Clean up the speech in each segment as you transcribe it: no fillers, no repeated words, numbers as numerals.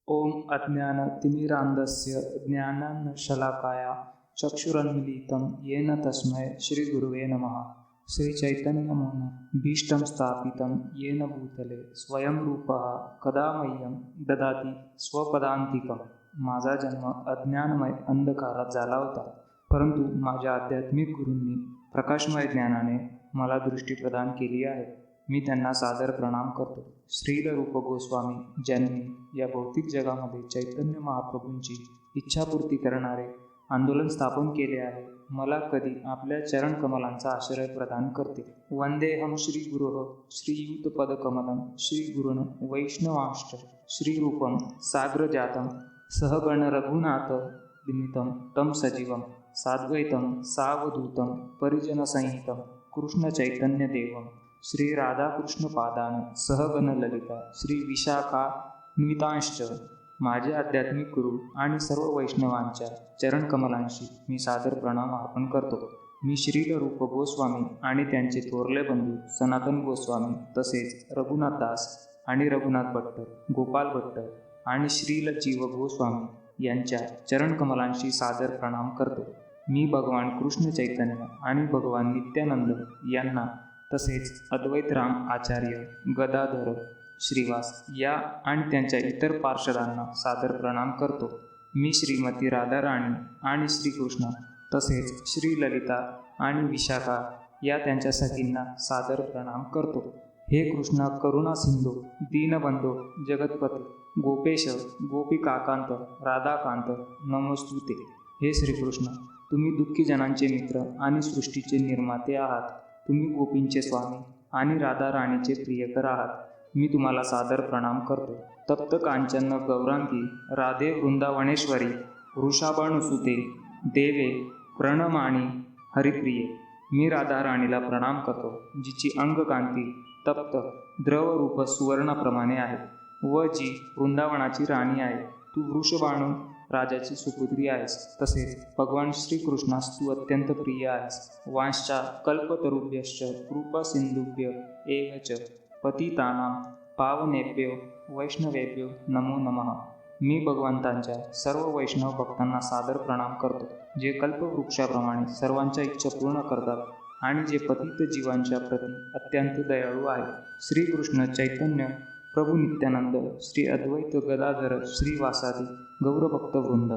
ॐ अज्ञानतिमिरान्धस्य ज्ञानाञ्जनशलाकया चक्षुरुन्मीलितं येन तस्मै श्रीगुरुवे नमः। श्रीचैतन्यमनोभीष्टं भीष्टं स्थापितं येन भूतले स्वयं रूपः कदा मह्यं ददाति स्वपदान्तिकं। माझा जन्म अज्ञानमय अंधकारात झाला होता, परंतु माझ्या आध्यात्मिक गुरूंनी प्रकाशमय ज्ञानाने मला दृष्टी प्रदान केली आहे। मी त्यांना सादर प्रणाम करतो। श्रील रूप गोस्वामी ज्यांनी या भौतिक जगामध्ये चैतन्य महाप्रभूंची इच्छापूर्ती करणारे आंदोलन स्थापन केले आहे, मला कधी आपल्या चरण कमलांचा आश्रय प्रदान करते। वंदेहम श्री गुरुः श्रीयुतपदकमलं श्रीगुरुन् वैष्णवांश्च श्रीरूपं साग्रजातं सहगण रघुनाथ दिमितं तं सजीवं साद्वैतं सावधूतं परिजनसंहितं कृष्णचैतन्यदेवं श्री राधाकृष्णपादान सहगण ललिता श्री विशाखान्वितांश्च। माझे आध्यात्मिक गुरु आणि सर्व वैष्णवांच्या चरण कमलांशी मी सादर प्रणाम अर्पण करतो। मी श्रील रूप गोस्वामी आणि त्यांचे थोरले बंधू सनातन गोस्वामी, तसेच रघुनाथ दास आणि रघुनाथ भट्ट, गोपाल भट्ट आणि श्रील जीव गोस्वामी यांच्या चरण कमलांशी सादर प्रणाम करतो। मी भगवान कृष्ण चैतन्य आणि भगवान नित्यानंद यांना, तसेच अद्वैत राम आचार्य, गदाधर, श्रीवास या आणि त्यांच्या इतर पार्षदांना सादर प्रणाम करतो। मी श्रीमती राधाराणी आणि श्रीकृष्ण, तसेच श्री ललिता आणि विशाखा या त्यांच्या सखींना सादर प्रणाम करतो। हे कृष्ण करुणा सिंधू दीनबंधो जगतपते गोपेश गोपिकाकांत राधाकांत नमोस्तुते। हे श्रीकृष्ण, तुम्ही दुःखी जनांचे मित्र आणि सृष्टीचे निर्माते आहात। तुम्ही गोपींचे स्वामी आणि राधा राणीचे प्रियकर आहात। मी तुम्हाला सादर प्रणाम करतो। तप्त कांचन गौरांगी राधे वृंदावनेश्वरी वृषाभानुसुते देवे प्रणमाणी हरिप्रिये। मी राधा राणीला प्रणाम करतो, जिची अंगकांती तप्त द्रवरूप सुवर्णाप्रमाणे आहे व जी वृंदावनाची राणी आहे। तू वृषभाणू राजाची सुपुत्री आहेस, तसेच भगवान श्रीकृष्णास तू अत्यंत प्रिय आहेस। वांश्चा कल्पतरुभ्यश्च कृपासिन्धुभ्य एव च पतितानां पावनेभ्यो वैष्णवेभ्यो नमो नमः। मी भगवंतांच्या सर्व वैष्णव भक्तांना सादर प्रणाम करतो, जे कल्पवृक्षाप्रमाणे सर्वांच्या इच्छा पूर्ण करतात आणि जे पतित जीवांच्या प्रती अत्यंत दयाळू आहे। श्रीकृष्ण चैतन्य प्रभू नित्यानंद, श्री अद्वैत गदाधर श्रीवासादी गौरभक्त वृंद,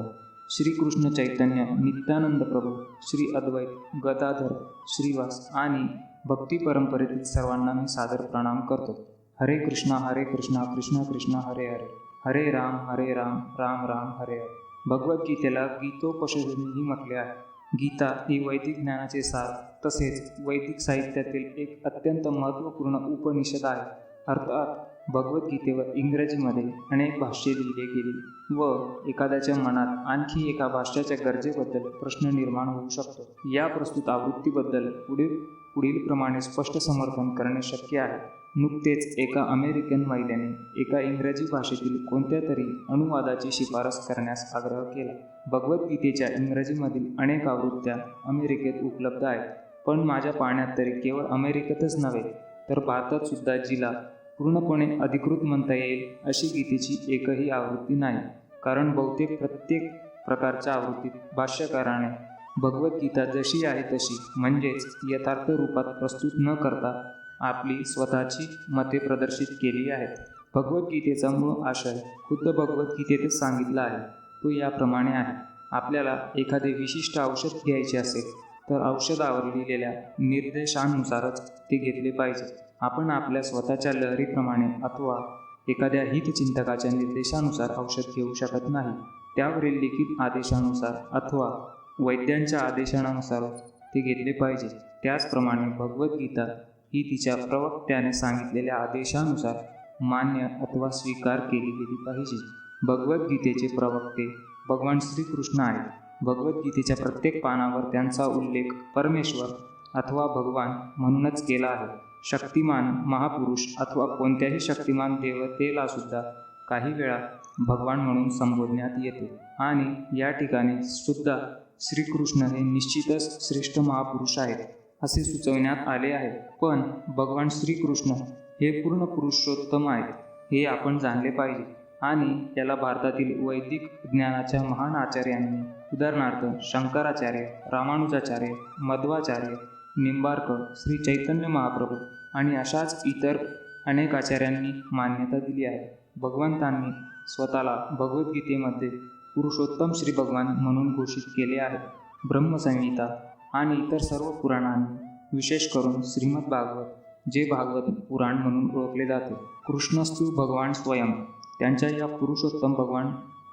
श्रीकृष्ण चैतन्य नित्यानंद प्रभू, श्री अद्वैत गदाधर श्रीवास आणि भक्ती परंपरेतील सर्वांना मी सादर प्रणाम करतो। हरे कृष्णा कृष्ण कृष्ण हरे हरे, हरे राम राम राम हरे हरे। भगवद्गीतेला गीतोपनिषदेनेही म्हटले आहे। गीता ही वैदिक ज्ञानाचे सार तसेच वैदिक साहित्यातील एक अत्यंत महत्त्वपूर्ण उपनिषद आहे। अर्थात भगवद्गीतेवर इंग्रजीमध्ये अनेक भाष्ये लिहिली गेली व एखाद्याच्या मनात आणखी एका भाष्याच्या गरजेबद्दल प्रश्न निर्माण होऊ शकतो। या प्रस्तुत आवृत्तीबद्दल पुढील प्रमाणे स्पष्ट समर्थन करणे शक्य आहे। नुकतेच एका अमेरिकन महिलेने एका इंग्रजी भाषेतील कोणत्या तरी अनुवादाची शिफारस करण्यास आग्रह केला। भगवद्गीतेच्या इंग्रजीमधील अनेक आवृत्त्या अमेरिकेत उपलब्ध आहेत, पण माझ्या पाहण्यात तरी केवळ अमेरिकेतच नव्हे तर भारतात सुद्धा जिला पूर्णपणे अधिकृत म्हणता येईल अशी गीतेची एकही आवृत्ती नाही। कारण बहुतेक प्रत्येक प्रकारच्या आवृत्तीत भाष्यकाराने भगवद्गीता जशी आहे तशी, म्हणजेच यथार्थ रूपात प्रस्तुत न करता आपली स्वतःची मते प्रदर्शित केली आहेत। भगवद्गीतेचा मूळ आशय खुद्द भगवद्गीतेतच सांगितला आहे। तो याप्रमाणे आहे: आपल्याला एखादे विशिष्ट औषध घ्यायचे असेल तर औषधावर लिहिलेल्या निर्देशांनुसारच ते घेतले पाहिजे। आपण आपल्या स्वतःच्या लहरीप्रमाणे अथवा एखाद्या हितचिंतकाच्या निर्देशानुसार औषध घेऊ शकत नाही। त्यावरील लिखित आदेशानुसार अथवा वैद्यांच्या आदेशानुसारच ते घेतले पाहिजे। त्याचप्रमाणे भगवद्गीता ही तिच्या प्रवक्त्याने सांगितलेल्या आदेशानुसार मान्य अथवा स्वीकार केली गेली पाहिजे। भगवद्गीतेचे प्रवक्ते भगवान श्रीकृष्ण आहेत। भगवद्गीतेच्या प्रत्येक पानावर त्यांचा उल्लेख परमेश्वर अथवा भगवान म्हणूनच केला आहे। शक्तिमान महापुरुष अथवा कोणत्याही शक्तिमान देवतेला सुद्धा काही वेळा भगवान म्हणून संबोधण्यात येते आणि या ठिकाणी सुद्धा श्रीकृष्ण हे निश्चितच श्रेष्ठ महापुरुष आहेत असे सुचवण्यात आले आहे। पण भगवान श्रीकृष्ण हे पूर्ण पुरुषोत्तम आहेत हे आपण जाणले पाहिजे। आणि याला भारतातील वैदिक ज्ञानाच्या महान आचार्यांनी, उदाहरणार्थ शंकराचार्य, रामानुजाचार्य, मध्वाचार्य, निंबार्क, श्री चैतन्य महाप्रभू आणि अशाच इतर अनेक आचार्यांनी मान्यता दिली आहे. भगवंतांनी स्वतःला भगवद्गीतेमध्ये पुरुषोत्तम श्री भगवान म्हणून घोषित केले आहे. ब्रह्मसंहिता आणि इतर सर्व पुराणांनी, विशेष करून श्रीमद भागवत, जे भागवत पुराण म्हणून ओळखले जाते, कृष्णस्तु भगवान स्वयं त्यांच्या या पुरुषोत्तम भगवान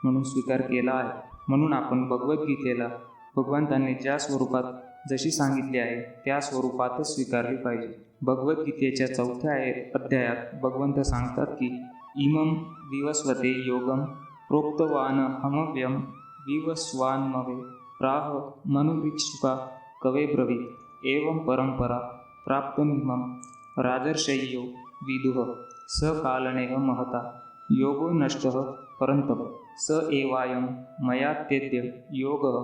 म्हणून स्वीकार केला आहे. म्हणून आपण भगवद्गीतेला भगवंतांनी ज्या स्वरूपात जशी सांगितली आहे त्या स्वरूपातच स्वीकारली पाहिजे. भगवद्गीतेच्या 4थ्या अध्यायात भगवंत सांगतात की इमं विवस्वते योगम प्रोक्तवानहमव्यं विवस्वान्मवे प्राह मनुभिक्षुका कवे ब्रवीत एवं परंपरा प्राप्तमिमं राजर्षय्यो विदुः स कालनेह महता योगो नष्टः परन्तप स एवायं मयात्यद्य योगः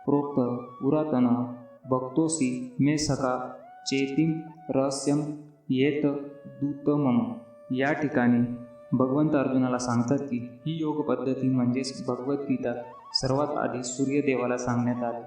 प्रोक्तः पुरातनः भक्तोऽसि मे सखा चेतिं रहस्यं येत दूत मम. या ठिकाणी भगवंत अर्जुनाला सांगतात की ही योग पद्धती म्हणजेच भगवद्गीता सर्वात आधी सूर्यदेवाला सांगण्यात आली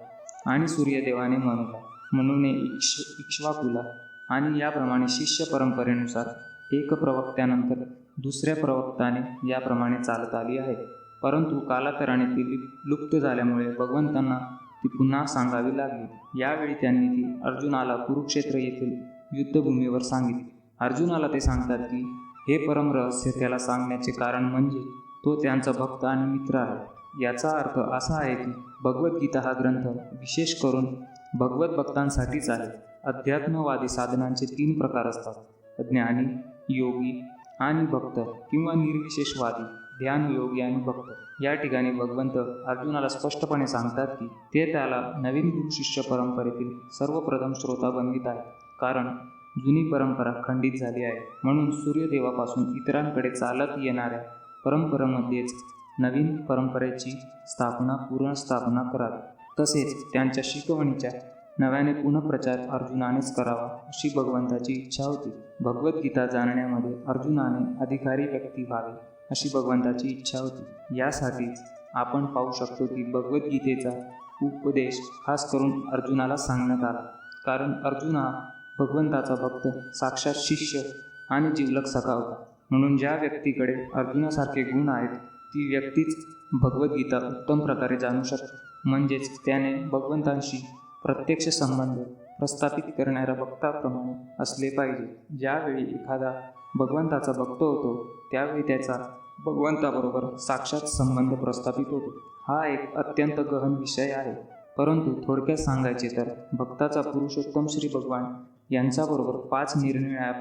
आणि सूर्यदेवाने म्हणून इक्ष्वाकुला आणि याप्रमाणे शिष्य परंपरेनुसार एक प्रवक्त्यानंतर दुसऱ्या प्रवक्त्याने याप्रमाणे चालत आली आहे. परंतु कालांतराने ती लुप्त झाल्यामुळे भगवंतांना ती पुन्हा सांगावी लागली. यावेळी त्यांनी ती अर्जुनाला कुरुक्षेत्र येथील युद्धभूमीवर सांगितली. अर्जुनाला ते सांगतात की हे परम रहस्य त्याला सांगण्याचे कारण म्हणजे तो त्यांचा भक्त आणि मित्र आहे. याचा अर्थ असा आहे की भगवद्गीता हा ग्रंथ विशेष करून भगवत भक्तांसाठीच आहे. अध्यात्मवादी साधनांचे 3 प्रकार असतात: ज्ञानी, योगी आणि भक्त किंवा निर्विशेषवादी, ध्यानयोगी आणि भक्त. या ठिकाणी भगवंत अर्जुनाला स्पष्टपणे सांगतात की ते त्याला नवीन गुरु शिष्य परंपरेतील सर्वप्रथम श्रोता बनवित आहेत, कारण जुनी परंपरा खंडित झाली आहे. म्हणून सूर्यदेवापासून इतरांकडे चालत येणाऱ्या परंपरेमध्येच नवीन परंपरेची पुनर्स्थापना करावी. तसेच त्यांच्या शिकवणीच्या नव्याने पुनःप्रचार अर्जुनानेच करावा अशी भगवंताची इच्छा होती. भगवद्गीता जाणण्यामध्ये अर्जुनाने अधिकारी व्यक्ती व्हावे अशी भगवंताची इच्छा होती. यासाठीच आपण पाहू शकतो की भगवद्गीतेचा उपदेश खास करून अर्जुनाला सांगण्यात आला, कारण अर्जुन हा भगवंताचा भक्त, साक्षात शिष्य आणि जिवलग सखा होता. म्हणून ज्या व्यक्तीकडे अर्जुनासारखे गुण आहेत ती व्यक्तीच भगवद्गीता उत्तम प्रकारे जाणू शकते. म्हणजेच त्याने भगवंतांशी प्रत्यक्ष संबंध प्रस्थापित करणाऱ्या भक्ताप्रमाणे असले पाहिजे. ज्यावेळी एखादा भगवंताचा भक्त होतो त्यावेळी त्याचा भगवंताबरोबर साक्षात संबंध प्रस्थापित होतो. हा एक अत्यंत गहन विषय आहे, परंतु थोडक्यात सांगायचे तर भक्ताचा पुरुषोत्तम श्री भगवान यांच्याबरोबर 5 निरनिराळ्या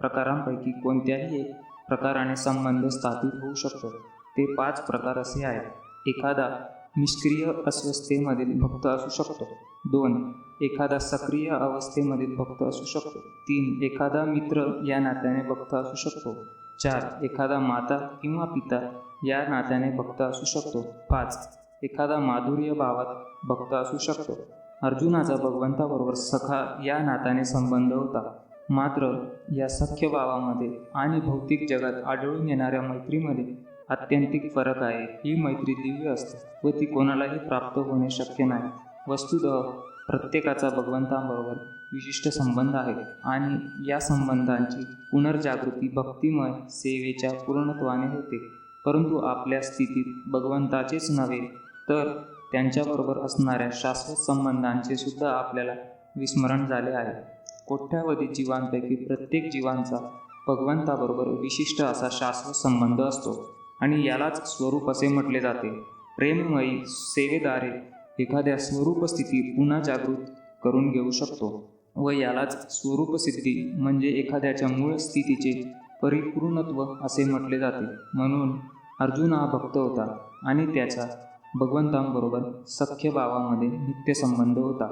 प्रकारांपैकी कोणत्याही एक प्रकाराने संबंध स्थापित होऊ शकतो. ते 5 प्रकार असे आहेत: एखादा निष्क्रिय अवस्थेमधील भक्त असू शकतो. 2. एखादा सक्रिय अवस्थेमधील भक्त असू शकतो. 3. एखादा मित्र या नात्याने भक्त असू शकतो. 4. एखादा माता किंवा पिता या नात्याने भक्त असू शकतो. 5. एखादा माधुर्य भावात भक्त असू शकतो. अर्जुनाचा भगवंताबरोबर सखा या नात्याने संबंध होता. मात्र या सख्य भावामध्ये आणि भौतिक जगात आढळून येणाऱ्या मैत्रीमध्ये आत्यंतिक फरक आहे. ही मैत्री दिव्य असते व ती कोणालाही प्राप्त होणे शक्य नाही. वस्तुतः प्रत्येकाचा भगवंताबरोबर विशिष्ट संबंध आहे आणि या संबंधांची पुनर्जागृती भक्तिमय सेवेच्या पूर्णत्वाने होते. परंतु आपल्या स्थितीत भगवंताचेच नव्हे तर त्यांच्याबरोबर असणाऱ्या शाश्वत संबंधांचे सुद्धा आपल्याला विस्मरण झाले आहे. कोट्यावधी जीवांपैकी प्रत्येक जीवांचा भगवंताबरोबर विशिष्ट असा शाश्वत संबंध असतो आणि यालाच स्वरूप असे म्हटले जाते. प्रेममयी सेवेद्वारे एखाद्या स्वरूपस्थिती पुन्हा जागृत करून घेऊ शकतो व यालाच स्वरूपसिद्धी म्हणजे एखाद्याच्या मूळ स्थितीचे परिपूर्णत्व असे म्हटले जाते. म्हणून अर्जुन हा भक्त होता आणि त्याचा भगवंतांबरोबर सख्य भावामध्ये नित्य संबंध होता.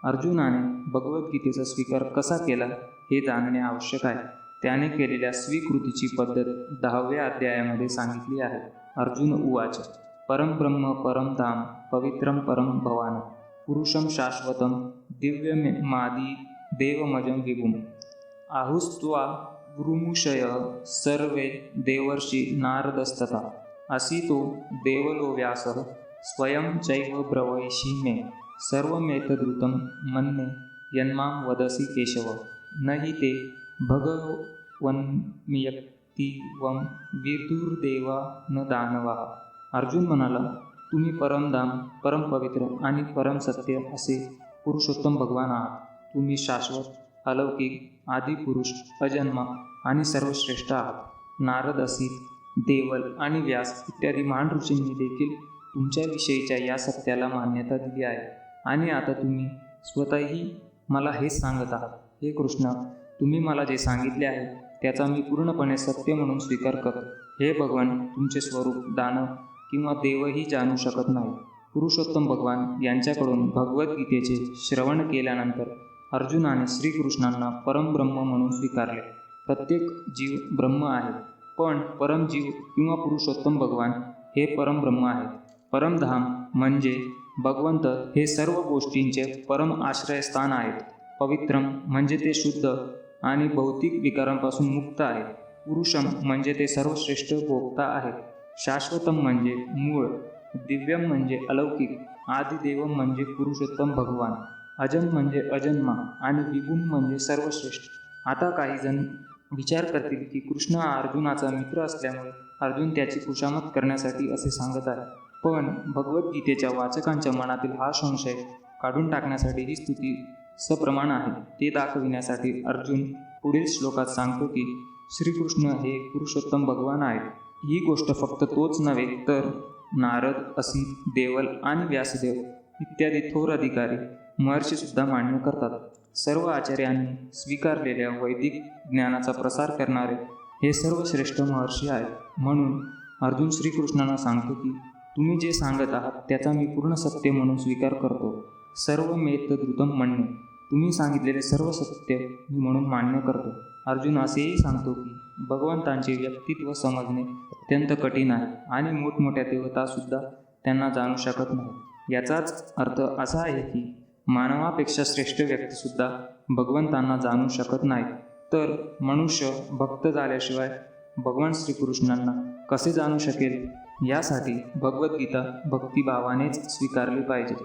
अर्जुनाने भगवद्गीतेचा स्वीकार कसा केला हे जाणणे आवश्यक आहे. त्याने केलेल्या स्वीकृतीची पद्धत 10व्या अध्यायामध्ये सांगितली आहे. अर्जुन उवाच: परमब्रह्म परम धाम पवित्रम परम भवान पुरुषम शाश्वतम दिव्यमादि देवमजं विभुम आहुस्त्वा गुरुमुषय सर्वे देवर्षि नारदस्तथा असितो देवलो व्यासः स्वयं चैव ब्रवीषि मे सर्वमेतद्रुतं मन्ये यन्मां वदसि केशव न हि ते भगवन्मयक्तिवं विदुर्देवा न दानवाः. अर्जुन म्हणाला, तुम्ही परमधाम, परमपवित्र आणि परमसत्य असे पुरुषोत्तम भगवान आहात. तुम्ही शाश्वत, अलौकिक, आदिपुरुष, अजन्मा आणि सर्वश्रेष्ठ आहात. नारद, असित, देवल आणि व्यास इत्यादी महान ऋषींनी देखील तुमच्याविषयीच्या या सत्याला मान्यता दिली आहे. आणि आता तुम्ही स्वतःही मला हेच सांगत आहात. हे कृष्ण, तुम्ही मला जे सांगितले आहे त्याचा मी पूर्णपणे सत्य म्हणून स्वीकार करतो. हे भगवान, तुमचे स्वरूप दानव किंवा देवही जाणू शकत नाही. पुरुषोत्तम भगवान यांच्याकडून भगवद्गीतेचे श्रवण केल्यानंतर अर्जुनाने श्रीकृष्णांना परमब्रह्म म्हणून स्वीकारले. प्रत्येक जीव ब्रह्म आहे, पण परमजीव किंवा पुरुषोत्तम भगवान हे परमब्रह्म आहेत. परमधाम म्हणजे भगवंत हे सर्व गोष्टींचे परम आश्रयस्थान आहेत. पवित्रम म्हणजे ते शुद्ध आणि भौतिक विकारांपासून मुक्त आहे. पुरुषम म्हणजे ते सर्वश्रेष्ठ भोक्ता आहेत. शाश्वतम म्हणजे मूळ. दिव्यम म्हणजे अलौकिक. आदिदेवम म्हणजे पुरुषोत्तम भगवान. अजम म्हणजे अजन्मा आणि विभुम म्हणजे सर्वश्रेष्ठ. आता काही जण विचार करतील की कृष्ण हा अर्जुनाचा मित्र असल्यामुळे अर्जुन त्याची खुशामत करण्यासाठी असे सांगत आहे. पण भगवद्गीतेच्या वाचकांच्या मनातील हा संशय काढून टाकण्यासाठी ही स्तुती सप्रमाण आहे. ते दाखविण्यासाठी अर्जुन पुढील श्लोकात सांगतो की श्रीकृष्ण हे पुरुषोत्तम भगवान आहेत. ही गोष्ट फक्त तोच नव्हे तर नारद, असित, देवल आणि व्यासदेव इत्यादी थोर अधिकारी महर्षीसुद्धा मान्य करतात. सर्व आचार्यांनी स्वीकारलेल्या वैदिक ज्ञानाचा प्रसार करणारे हे सर्व श्रेष्ठ महर्षी आहेत. म्हणून अर्जुन श्रीकृष्णांना सांगतो की तुम्ही जे सांगत आहात त्याचा मी पूर्ण सत्य म्हणून स्वीकार करतो. सर्वमेतद्रुतं मन्ये, तुम्ही सांगितलेले सर्व सत्य मी म्हणून मान्य करतो. अर्जुन असेही सांगतो की भगवंतांचे व्यक्तित्व समजणे अत्यंत कठीण आहे आणि मोठमोठ्या देवतासुद्धा त्यांना जाणू शकत नाही. याचाच अर्थ असा आहे की मानवापेक्षा श्रेष्ठ व्यक्तीसुद्धा भगवंतांना जाणू शकत नाही. तर मनुष्य भक्त झाल्याशिवाय भगवान श्रीकृष्णांना कसे जाणू शकेल? यासाठी भगवद्गीता भक्तिभावानेच स्वीकारली पाहिजे.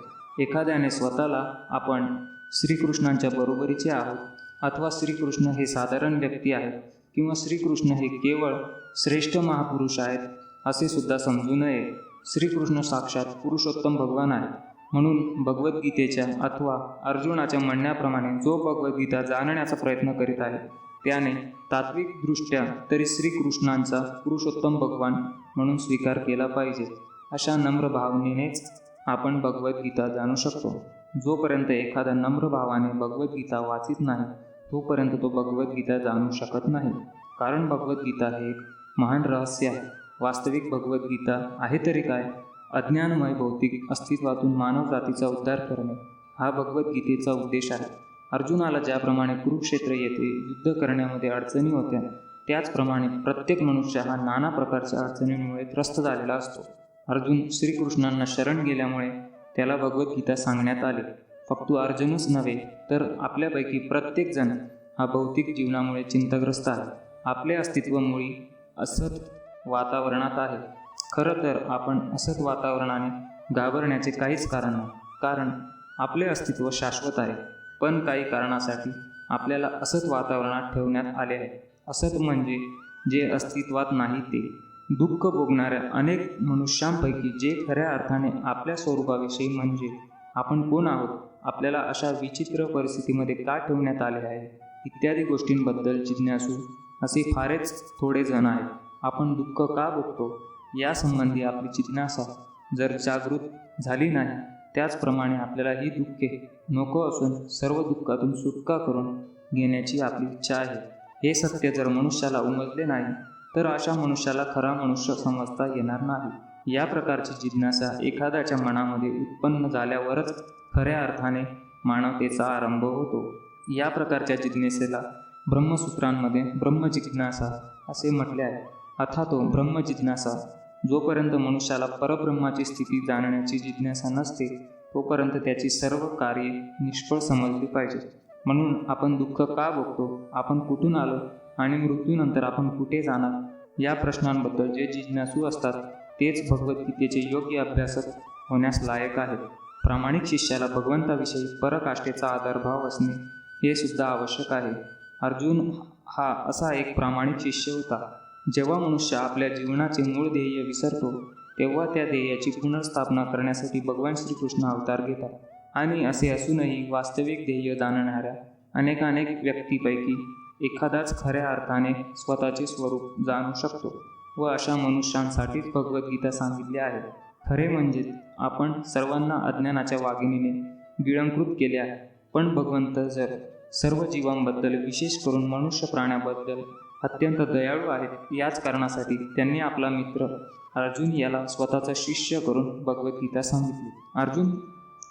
एखाद्याने स्वतःला आपण श्रीकृष्णांच्या बरोबरीचे आहोत अथवा श्रीकृष्ण हे साधारण व्यक्ती आहेत किंवा श्रीकृष्ण हे केवळ श्रेष्ठ महापुरुष आहेत असे सुद्धा समजू नये. श्रीकृष्ण साक्षात पुरुषोत्तम भगवान आहेत. म्हणून भगवद्गीतेच्या अथवा अर्जुनाच्या म्हणण्याप्रमाणे जो भगवद्गीता जाणण्याचा प्रयत्न करीत आहे त्याने तात्विकदृष्ट्या तरी श्रीकृष्णांचा पुरुषोत्तम भगवान म्हणून स्वीकार केला पाहिजे. अशा नम्र भावनेनेच आपण भगवद्गीता जाणू शकतो. जोपर्यंत एखादा नम्र भावाने भगवद्गीता वाचित नाही तोपर्यंत तो भगवद्गीता जाणू शकत नाही. कारण भगवद्गीता हे एक महान रहस्य आहे. वास्तविक भगवद्गीता आहे तरी काय? अज्ञानमय भौतिक अस्तित्वातून मानव जातीचा उद्धार करणे हा भगवद्गीतेचा उद्देश आहे. अर्जुनाला ज्याप्रमाणे कुरुक्षेत्र येथे युद्ध करण्यामध्ये अडचणी होत्या त्याचप्रमाणे प्रत्येक मनुष्य हा नाना प्रकारच्या अडचणींमुळे त्रस्त झालेला असतो. अर्जुन श्रीकृष्णांना शरण गेल्यामुळे त्याला भगवद्गीता सांगण्यात आली. फक्त अर्जुनच नव्हे तर आपल्यापैकी प्रत्येकजण हा भौतिक जीवनामुळे चिंताग्रस्त आहे. आपले अस्तित्व मुळी असत वातावरणात आहे. खरं तर आपण असत वातावरणाने घाबरण्याचे काहीच कारण नाही, कारण आपले अस्तित्व शाश्वत आहे. पण काही कारणासाठी आपल्याला असत वातावरणात ठेवण्यात आले आहे. असत म्हणजे जे अस्तित्वात नाही ते. दुःख भोगणाऱ्या अनेक मनुष्यांपैकी जे खऱ्या अर्थाने आपल्या स्वरूपाविषयी म्हणजे आपण कोण आहोत, आपल्याला अशा विचित्र परिस्थितीमध्ये का ठेवण्यात आले आहे इत्यादी गोष्टींबद्दल जिज्ञासू असे फारच थोडे जण आहेत. आपण दुःख का भोगतो यासंबंधी आपली जिज्ञासा जर जागृत झाली नाही, त्याचप्रमाणे आपल्याला ही दुःखे नको असून सर्व दुःखातून सुटका करून घेण्याची आपली इच्छा आहे. हे सत्य जर मनुष्याला उमजले नाही तर अशा मनुष्याला खरा मनुष्य समजता येणार नाही. या प्रकारची जिज्ञासा एखाद्याच्या मनामध्ये उत्पन्न झाल्यावरच खऱ्या अर्थाने मानवतेचा आरंभ होतो. या प्रकारच्या जिज्ञासेला ब्रह्मसूत्रांमध्ये ब्रह्मजिज्ञासा असे म्हटले आहे. अर्थातो ब्रह्मजिज्ञासा. जोपर्यंत मनुष्याला परब्रह्माची स्थिती जाणण्याची जिज्ञासा नसते तोपर्यंत त्याची सर्व कार्ये निष्फळ समजली पाहिजेत. म्हणून आपण दुःख का भोगतो, आपण कुठून आलो आणि मृत्यूनंतर आपण कुठे जाणार या प्रश्नांबद्दल जे जिज्ञासू असतात तेच भगवद्गीतेचे योग्य अभ्यासक होण्यास लायक आहेत. प्रामाणिक शिष्याला भगवंताविषयी परकाष्ठेचा आदरभाव असणे हे सुद्धा आवश्यक आहे. अर्जुन हा असा एक प्रामाणिक शिष्य होता. जेव्हा मनुष्य आपल्या जीवनाचे मूळ ध्येय विसरतो तेव्हा त्या ध्येयाची पुनर्स्थापना करण्यासाठी भगवान श्रीकृष्ण अवतार घेतात. आणि असे असूनही वास्तविक ध्येय जाणणाऱ्या अनेकानेक व्यक्तीपैकी एखादाच खऱ्या अर्थाने स्वतःचे स्वरूप जाणू शकतो व अशा मनुष्यांसाठीच भगवद्गीता सांगितली आहे. खरे म्हणजे आपण सर्वांना अज्ञानाच्या वाघिणीने गिळंकृत केले आहे. पण भगवंत जर सर्व जीवांबद्दल, विशेष करून मनुष्य प्राण्याबद्दल अत्यंत दयाळू आहेत. याच कारणासाठी त्यांनी आपला मित्र अर्जुन याला स्वतःचा शिष्य करून भगवद्गीता सांगितली. अर्जुन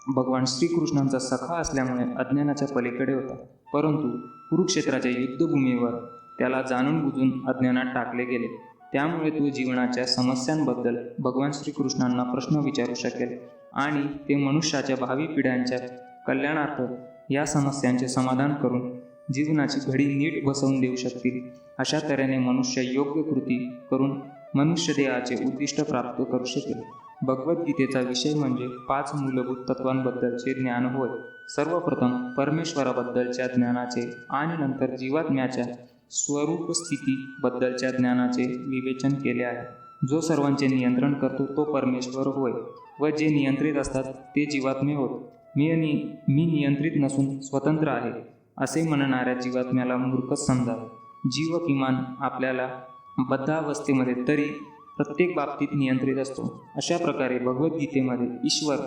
भगवान श्रीकृष्णांचा सखा असल्यामुळे अज्ञानाच्या पलीकडे होता, परंतु कुरुक्षेत्राच्या युद्धभूमीवर त्याला जाणून बुजून अज्ञानात टाकले गेले. त्यामुळे तो जीवनाच्या समस्यांबद्दल भगवान श्रीकृष्णांना प्रश्न विचारू शकेल आणि ते मनुष्याच्या भावी पिढ्यांच्या कल्याणार्थ या समस्यांचे समाधान करून जीवनाची घडी नीट बसवून देऊ शकतील. अशा तऱ्हेने मनुष्य योग्य कृती करून मनुष्यदेहाचे उद्दिष्ट प्राप्त करू शकेल. भगवद्गीतेचा विषय म्हणजे 5 मूलभूत तत्वांबद्दलचे ज्ञान होय. सर्वप्रथम परमेश्वराबद्दलच्या ज्ञानाचे आणि नंतर जीवात्म्याच्या स्वरूपस्थितीबद्दलच्या ज्ञानाचे विवेचन केले आहे. जो सर्वांचे नियंत्रण करतो तो परमेश्वर होय व जे नियंत्रित असतात ते जीवात्मे होत. मी नियंत्रित नसून स्वतंत्र आहे असे म्हणणाऱ्या जीवात्म्याला मूर्खच समजावे. जीव किमान आपल्याला बद्धावस्थेमध्ये तरी प्रत्येक बाबतीत नियंत्रित असतो. अशा प्रकारे भगवद्गीतेमध्ये ईश्वर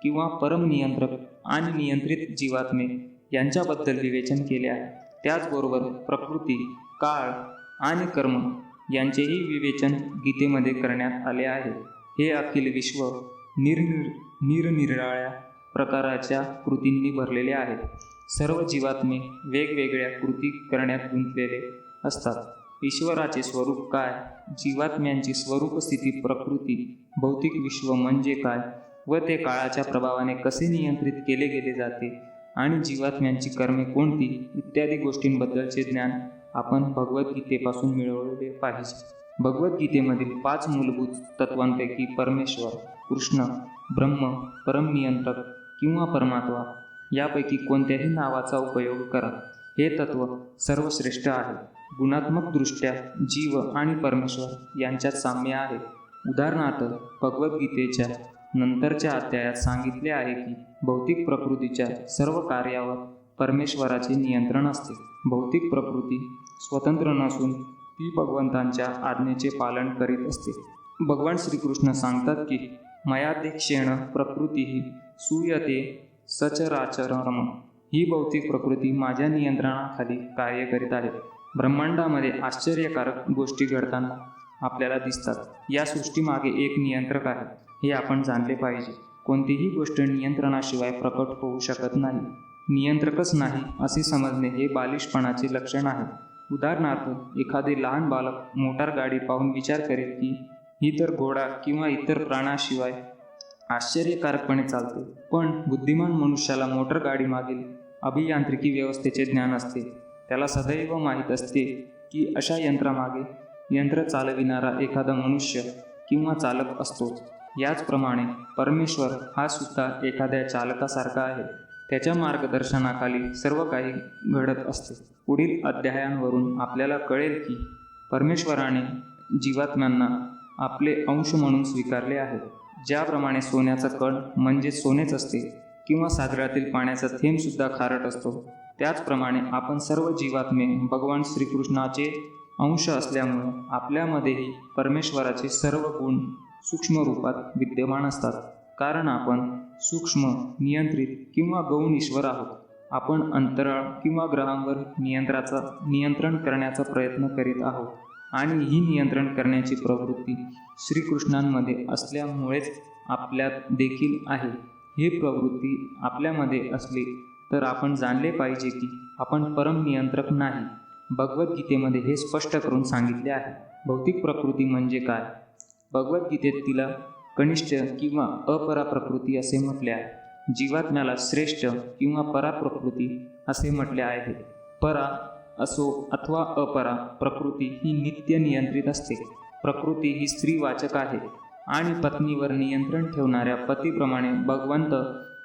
किंवा परमनियंत्रक आणि नियंत्रित जीवात्मे यांच्याबद्दल विवेचन केले आहे. त्याचबरोबर प्रकृती, काळ आणि कर्म यांचेही विवेचन गीतेमध्ये करण्यात आले आहे. हे अखिल विश्व निरनिराळ्या प्रकारच्या कृतींनी भरलेले आहे. सर्व जीवात्मे वेगवेगळ्या कृती करण्यात गुंतलेले असतात. ईश्वराचे स्वरूप काय, जीवात्म्यांची स्वरूपस्थिती, प्रकृती, भौतिक विश्व म्हणजे काय व ते काळाच्या प्रभावाने कसे नियंत्रित केले गेले जाते आणि जीवात्म्यांची कर्मे कोणती इत्यादी गोष्टींबद्दलचे ज्ञान आपण भगवद्गीतेपासून मिळवले पाहिजे. भगवद्गीतेमधील 5 मूलभूत तत्वांपैकी परमेश्वर, कृष्ण, ब्रह्म, परमनियंत्रक किंवा परमात्मा यापैकी कोणत्याही नावाचा उपयोग करा. हे तत्व सर्वश्रेष्ठ आहे. गुणात्मकदृष्ट्या जीव आणि परमेश्वर यांच्यात साम्य आहे. उदाहरणार्थ भगवद्गीतेच्या नंतरच्या अध्यायात सांगितले आहे की भौतिक प्रकृतीच्या सर्व कार्यावर परमेश्वराचे नियंत्रण असते. भौतिक प्रकृती स्वतंत्र नसून ती भगवंतांच्या आज्ञेचे पालन करीत असते. भगवान श्रीकृष्ण सांगतात की मयाध्यक्षेण प्रकृती सूयते सचराचरम. ही भौतिक प्रकृती माझ्या नियंत्रणाखाली कार्य करीत आहे. ब्रह्मांडामध्ये आश्चर्यकारक गोष्टी घडताना आपल्याला दिसतात. या सृष्टीमागे एक नियंत्रक आहे हे आपण जाणले पाहिजे. कोणतीही गोष्ट नियंत्रणाशिवाय प्रकट होऊ शकत नाही. नियंत्रकच नाही असे समजणे हे बालिशपणाचे लक्षण आहे. उदाहरणार्थ एखादे लहान बालक मोटार गाडी पाहून विचार करेल की ही तर घोडा किंवा इतर प्राण्याशिवाय आश्चर्यकारकपणे चालते. पण बुद्धिमान मनुष्याला मोटार गाडी मागील अभियांत्रिकी व्यवस्थेचे ज्ञान असते. त्याला सदैव माहीत असते की अशा यंत्रामागे यंत्र चालविणारा एखादा मनुष्य किंवा चालक असतोच. याचप्रमाणे परमेश्वर हा सुद्धा एखाद्या चालकासारखा आहे. त्याच्या मार्गदर्शनाखाली सर्व काही घडत असते. पुढील अध्यायांवरून आपल्याला कळेल की परमेश्वराने जीवात्म्यांना आपले अंश म्हणून स्वीकारले आहे. ज्याप्रमाणे सोन्याचा कण म्हणजे सोनेच असते किंवा सागरातील पाण्याचा थेंबसुद्धा खारट असतो, त्याचप्रमाणे आपण सर्व जीवात्मे भगवान श्रीकृष्णाचे अंश असल्यामुळे आपल्यामध्येही परमेश्वराचे सर्व गुण सूक्ष्म रूपात विद्यमान असतात. कारण आपण सूक्ष्म, नियंत्रित किंवा गौण ईश्वर आहोत. आपण अंतराळ किंवा ग्रहांवर नियंत्रण करण्याचा प्रयत्न करीत आहोत आणि ही नियंत्रण करण्याची प्रवृत्ती श्रीकृष्णांमध्ये असल्यामुळेच आपल्यात देखील आहे. ही प्रवृत्ती आपल्यामध्ये असली तर आपण जाणले पाहिजे की आपण परमनियंत्रक नाही. भगवद्गीतेमध्ये हे स्पष्ट करून सांगितले आहे. भौतिक प्रकृती म्हणजे काय? भगवद्गीतेत तिला कनिष्ठ किंवा अपरा प्रकृती असे म्हटले आहे. जीवात्म्याला श्रेष्ठ किंवा परा प्रकृती असे म्हटले आहे. परा असो अथवा अपरा प्रकृती ही नित्य नियंत्रित असते. प्रकृती ही स्त्रीवाचक आहे. आणि पत्नीवर नियंत्रण ठेवणाऱ्या पतीप्रमाणे भगवंत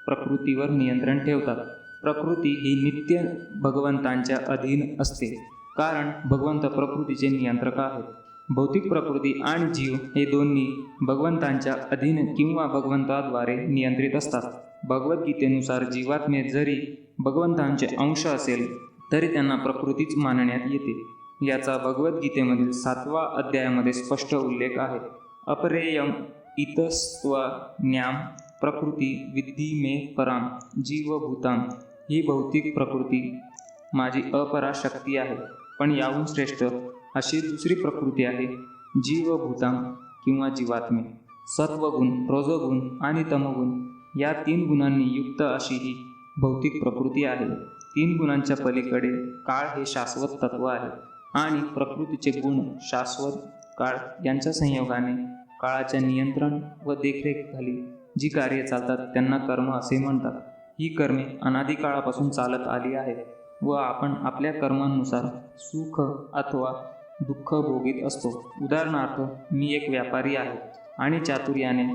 प्रकृतीवर नियंत्रण ठेवतात. प्रकृती ही नित्य भगवंतांच्या अधीन असते, कारण भगवंत प्रकृतीचे नियंत्रक आहेत. भौतिक प्रकृती आणि जीव हे दोन्ही भगवंतांच्या अधीन किंवा भगवंताद्वारे नियंत्रित असतात. भगवद्गीतेनुसार जीवात्मे जरी भगवंतांचे अंश असेल तरी त्यांना प्रकृतीच मानण्यात येते. याचा भगवद्गीतेमधील 7व्या अध्यायामध्ये स्पष्ट उल्लेख आहे. अपरेयम इतस्त्वन्याम प्रकृती विद्धी मे पराम जीवभूताम. ही भौतिक प्रकृती माझी अपरा शक्ती आहे, पण याहून श्रेष्ठ अशी दुसरी प्रकृती आहे जीवभूताम किंवा जीवात्मे. सत्वगुण, रजोगुण आणि तमोगुण या 3 गुणांनी युक्त अशी ही भौतिक प्रकृती आहे. 3 गुणांच्या पलीकडे काळ हे शाश्वत तत्व आहे आणि प्रकृतीचे गुण, शाश्वत काळ यांच्या संयोगाने काळाच्या नियंत्रण व देखरेखीखाली जी कार्ये चालतात त्यांना कर्म असे म्हणतात. ही कर्मे अनादिकाळापासून चालत आली आहेत व आपण आपल्या कर्मांनुसार सुख अथवा दुःख भोगीत असतो. उदाहरणार्थ, मी एक व्यापारी आहे आणि चातुर्याने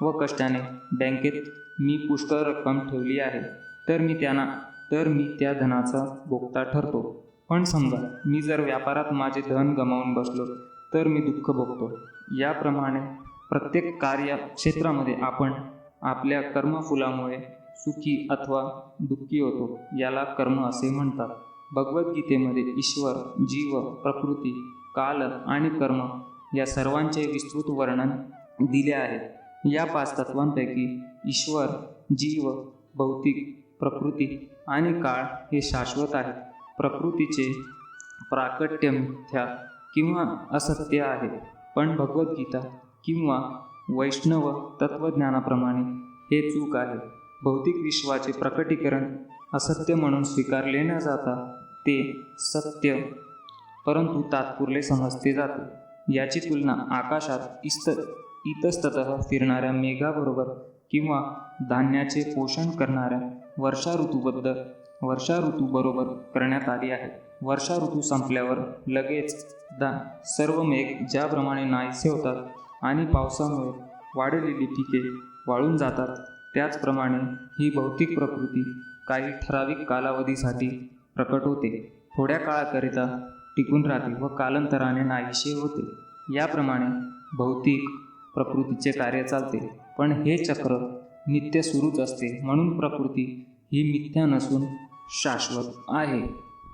व कष्टाने बँकेत मी पुष्कळ रक्कम ठेवली आहे, तर मी त्या धनाचा भोगता ठरतो. पण समजा मी जर व्यापारात माझे धन गमावून बसलो तर मी दुःख भोगतो. याप्रमाणे प्रत्येक कार्यक्षेत्रामध्ये आपण आपल्या कर्मफुलामुळे सुखी अथवा दुःखी होतो. याला कर्म असे म्हणतात. भगवद्गीतेमध्ये ईश्वर, जीव, प्रकृती, काल आणि कर्म या सर्वांचे विस्तृत वर्णन दिले आहे. या 5 तत्वांपैकी ईश्वर, जीव, भौतिक प्रकृती आणि काळ हे शाश्वत आहे. प्रकृतीचे प्राकट्य मिथ्या किंवा असत्य आहे, पण भगवद्गीता किंवा वैष्णव तत्त्वज्ञानाप्रमाणे हे चूक आहे. भौतिक विश्वाचे प्रकटीकरण असत्य म्हणून स्वीकारले न जाता ते सत्य परंतु तात्पुरते समजले जाते. याची तुलना आकाशात इतस्ततः फिरणाऱ्या मेघाबरोबर किंवा धान्याचे पोषण करणाऱ्या वर्षा ऋतूबरोबर करण्यात आली आहे. वर्षा ऋतू संपल्यावर लगेच सर्व मेघ ज्याप्रमाणे नाहीसे होतात आणि पावसामुळे वाढलेली पिके वाळून जातात, त्याचप्रमाणे ही भौतिक प्रकृती काही ठराविक कालावधीसाठी प्रकट होते, थोड्या काळाकरिता टिकून राहते व कालांतराने नाहीसे होते. याप्रमाणे भौतिक प्रकृतीचे कार्य चालते, पण हे चक्र नित्य सुरूच असते. म्हणून प्रकृती ही मिथ्या नसून शाश्वत आहे.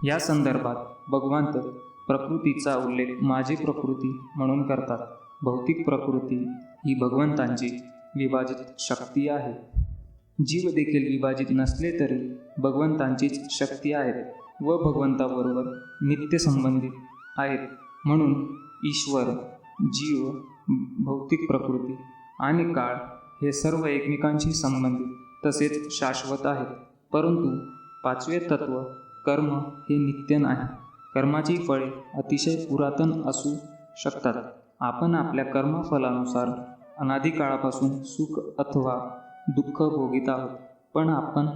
या संदर्भात भगवंत प्रकृतीचा उल्लेख माझी प्रकृती म्हणून करतात. भौतिक प्रकृती ही भगवंतांची विभाजित शक्ती आहे. जीव देखील विभाजित नसले तरी भगवंतांचीच शक्ती आहेत व भगवंताबरोबर नित्य संबंधित आहेत. म्हणून ईश्वर, जीव, भौतिक प्रकृती आणि काळ हे सर्व एकमेकांशी संबंधित तसेच शाश्वत आहेत. परंतु 5वे तत्व कर्म हे नित्य नाही. कर्माची फळे अतिशय पुरातन असू शकतात. आपण आपल्या कर्मफलानुसार अनादिकाळापासून सुख अथवा दुःख भोगीत आहोत, पण आपण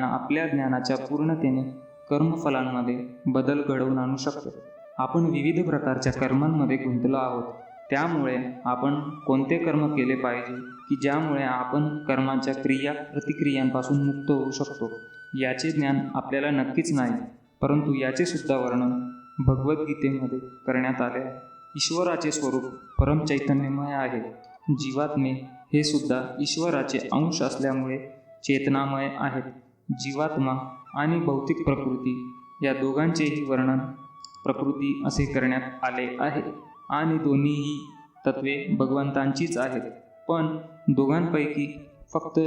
आपल्या ज्ञानाच्या पूर्णतेने कर्मफलांमध्ये बदल घडवून आणू शकतो. आपण विविध प्रकारच्या कर्मांमध्ये गुंतलो आहोत. त्यामुळे आपण कोणते कर्म केले पाहिजे की ज्यामुळे आपण कर्माच्या प्रतिक्रियांपासून मुक्त होऊ शकतो, याचे ज्ञान आपल्याला नक्कीच नाही. परंतु याचे सुद्धा वर्णन भगवद्गीतेमध्ये करण्यात आले आहे. ईश्वराचे स्वरूप परमचैतन्यमय आहे. जीवात्मे हे सुद्धा ईश्वराचे अंश असल्यामुळे चेतनामय आहेत. जीवात्मा आणि भौतिक प्रकृती या दोघांचेही वर्णन प्रकृती असे करण्यात आले आहे आणि दोन्हीही तत्वे भगवंतांचीच आहेत. पण दोघांपैकी फक्त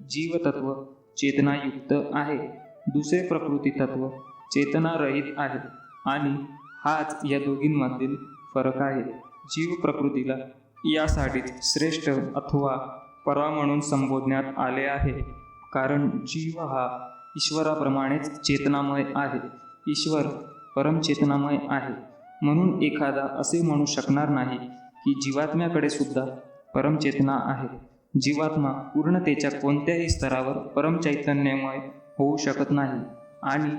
जीवतत्व चेतनायुक्त आहे, दुसरे प्रकृती तत्व चेतनारहित आहे आणि हाच या दोघींमधील फरक आहे. जीव प्रकृतीला यासाठीच श्रेष्ठ अथवा परा म्हणून संबोधण्यात आले आहे, कारण जीव हा ईश्वराप्रमाणेच चेतनामय आहे. ईश्वर परमचेतनामय आहे. म्हणून एखादा असे म्हणू शकणार नाही की जीवात्म्याकडे सुद्धा परमचेतना आहे. जीवात्मा पूर्णतेच्या कोणत्याही स्तरावर परमचैतन्यमय होऊ शकत नाही आणि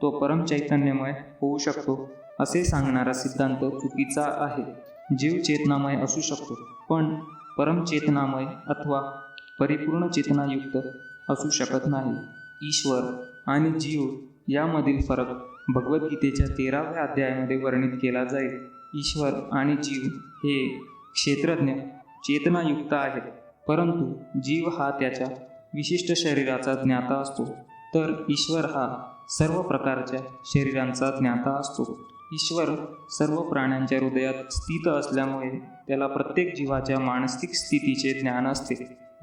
तो परमचैतन्यमय होऊ शकतो असे सांगणारा सिद्धांत चुकीचा आहे. जीव चेतनामय असू शकतो, पण परमचेतनामय अथवा परिपूर्ण चेतनायुक्त असू शकत नाही. ईश्वर आणि जीव यामधील फरक भगवद्गीतेच्या 13व्या अध्यायामध्ये वर्णित केला जाईल. ईश्वर आणि जीव हे क्षेत्रज्ञ चेतनायुक्त आहेत, परंतु जीव हा त्याच्या विशिष्ट शरीराचा ज्ञाता असतो, तर ईश्वर हा सर्व प्रकारच्या शरीरांचा ज्ञाता असतो. ईश्वर सर्व प्राण्यांच्या हृदयात स्थित असल्यामुळे त्याला प्रत्येक जीवाच्या मानसिक स्थितीचे ज्ञान असते.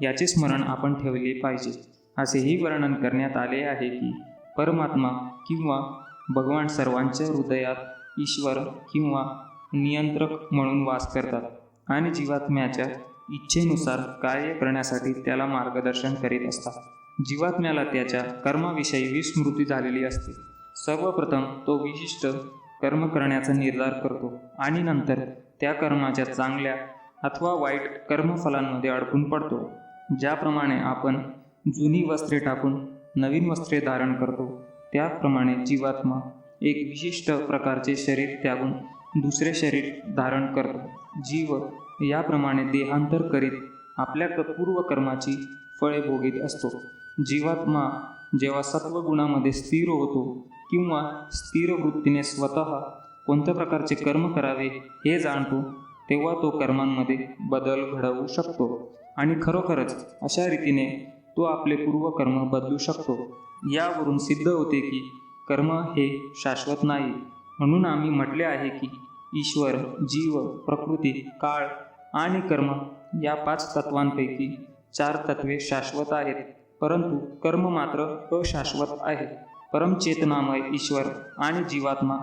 याचे स्मरण आपण ठेवले पाहिजे. असेही वर्णन करण्यात आले आहे की परमात्मा किंवा भगवान सर्वांच्या हृदयात ईश्वर किंवा नियंत्रक म्हणून वास करतात आणि जीवात्म्याच्या इच्छेनुसार कार्य करण्यासाठी त्याला मार्गदर्शन करीत असतात. जीवात्म्याला त्याच्या कर्माविषयी विस्मृती झालेली असते. सर्वप्रथम तो विशिष्ट कर्म करण्याचा निर्धार करतो आणि नंतर त्या कर्माच्या चांगल्या अथवा वाईट कर्मफलांमध्ये अडकून पडतो. ज्याप्रमाणे आपण जुनी वस्त्रे टाकून नवीन वस्त्रे धारण करतो, त्याप्रमाणे जीवात्मा एक विशिष्ट प्रकारचे शरीर त्यागून दुसरे शरीर धारण करतो. जीव याप्रमाणे देहांतर करीत आपल्या पूर्वकर्माची फळे भोगीत असतो. जीवात्मा जेव्हा सत्वगुणामध्ये स्थिर होतो किंवा स्थिर वृत्तीने स्वतः कोणत्या प्रकारचे कर्म करावे हे जाणतो, तेव्हा तो कर्मांमध्ये बदल घडवू शकतो आणि खरोखरच अशा रीतीने तो आपले पूर्वकर्म बदलू शकतो. यावरून सिद्ध होते की कर्म हे शाश्वत नाही. म्हणून आम्ही म्हटले आहे की ईश्वर, जीव, प्रकृती, काळ आणि कर्म या 5 तत्वांपैकी 4 तत्वे शाश्वत आहेत, परंतु कर्म मात्र अशाश्वत आहे. परमचेतनामय ईश्वर आणि जीवात्मा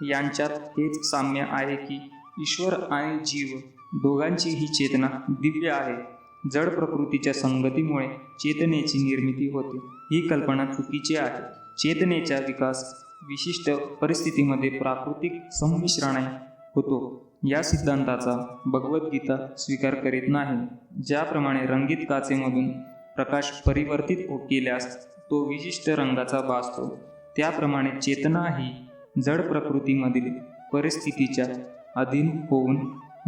यांच्यात हेच साम्य आहे की ईश्वर आणि जीव दोघांचीही चेतना दिव्य आहे. जड प्रकृतीच्या संगतीमुळे चेतनेची निर्मिती होते, ही कल्पना चुकीची आहे. चेतनेचा विकास विशिष्ट परिस्थितीमध्ये प्राकृतिक संमिश्रणाने होतो. या सिद्धांताचा भगवद्गीता स्वीकार करीत नाही. ज्याप्रमाणे रंगीत काचेमधून प्रकाश परिवर्तित केल्यास तो विशिष्ट रंगाचा भासतो, त्याप्रमाणे चेतना ही जड प्रकृतीमधील परिस्थितीच्या अधीन होऊन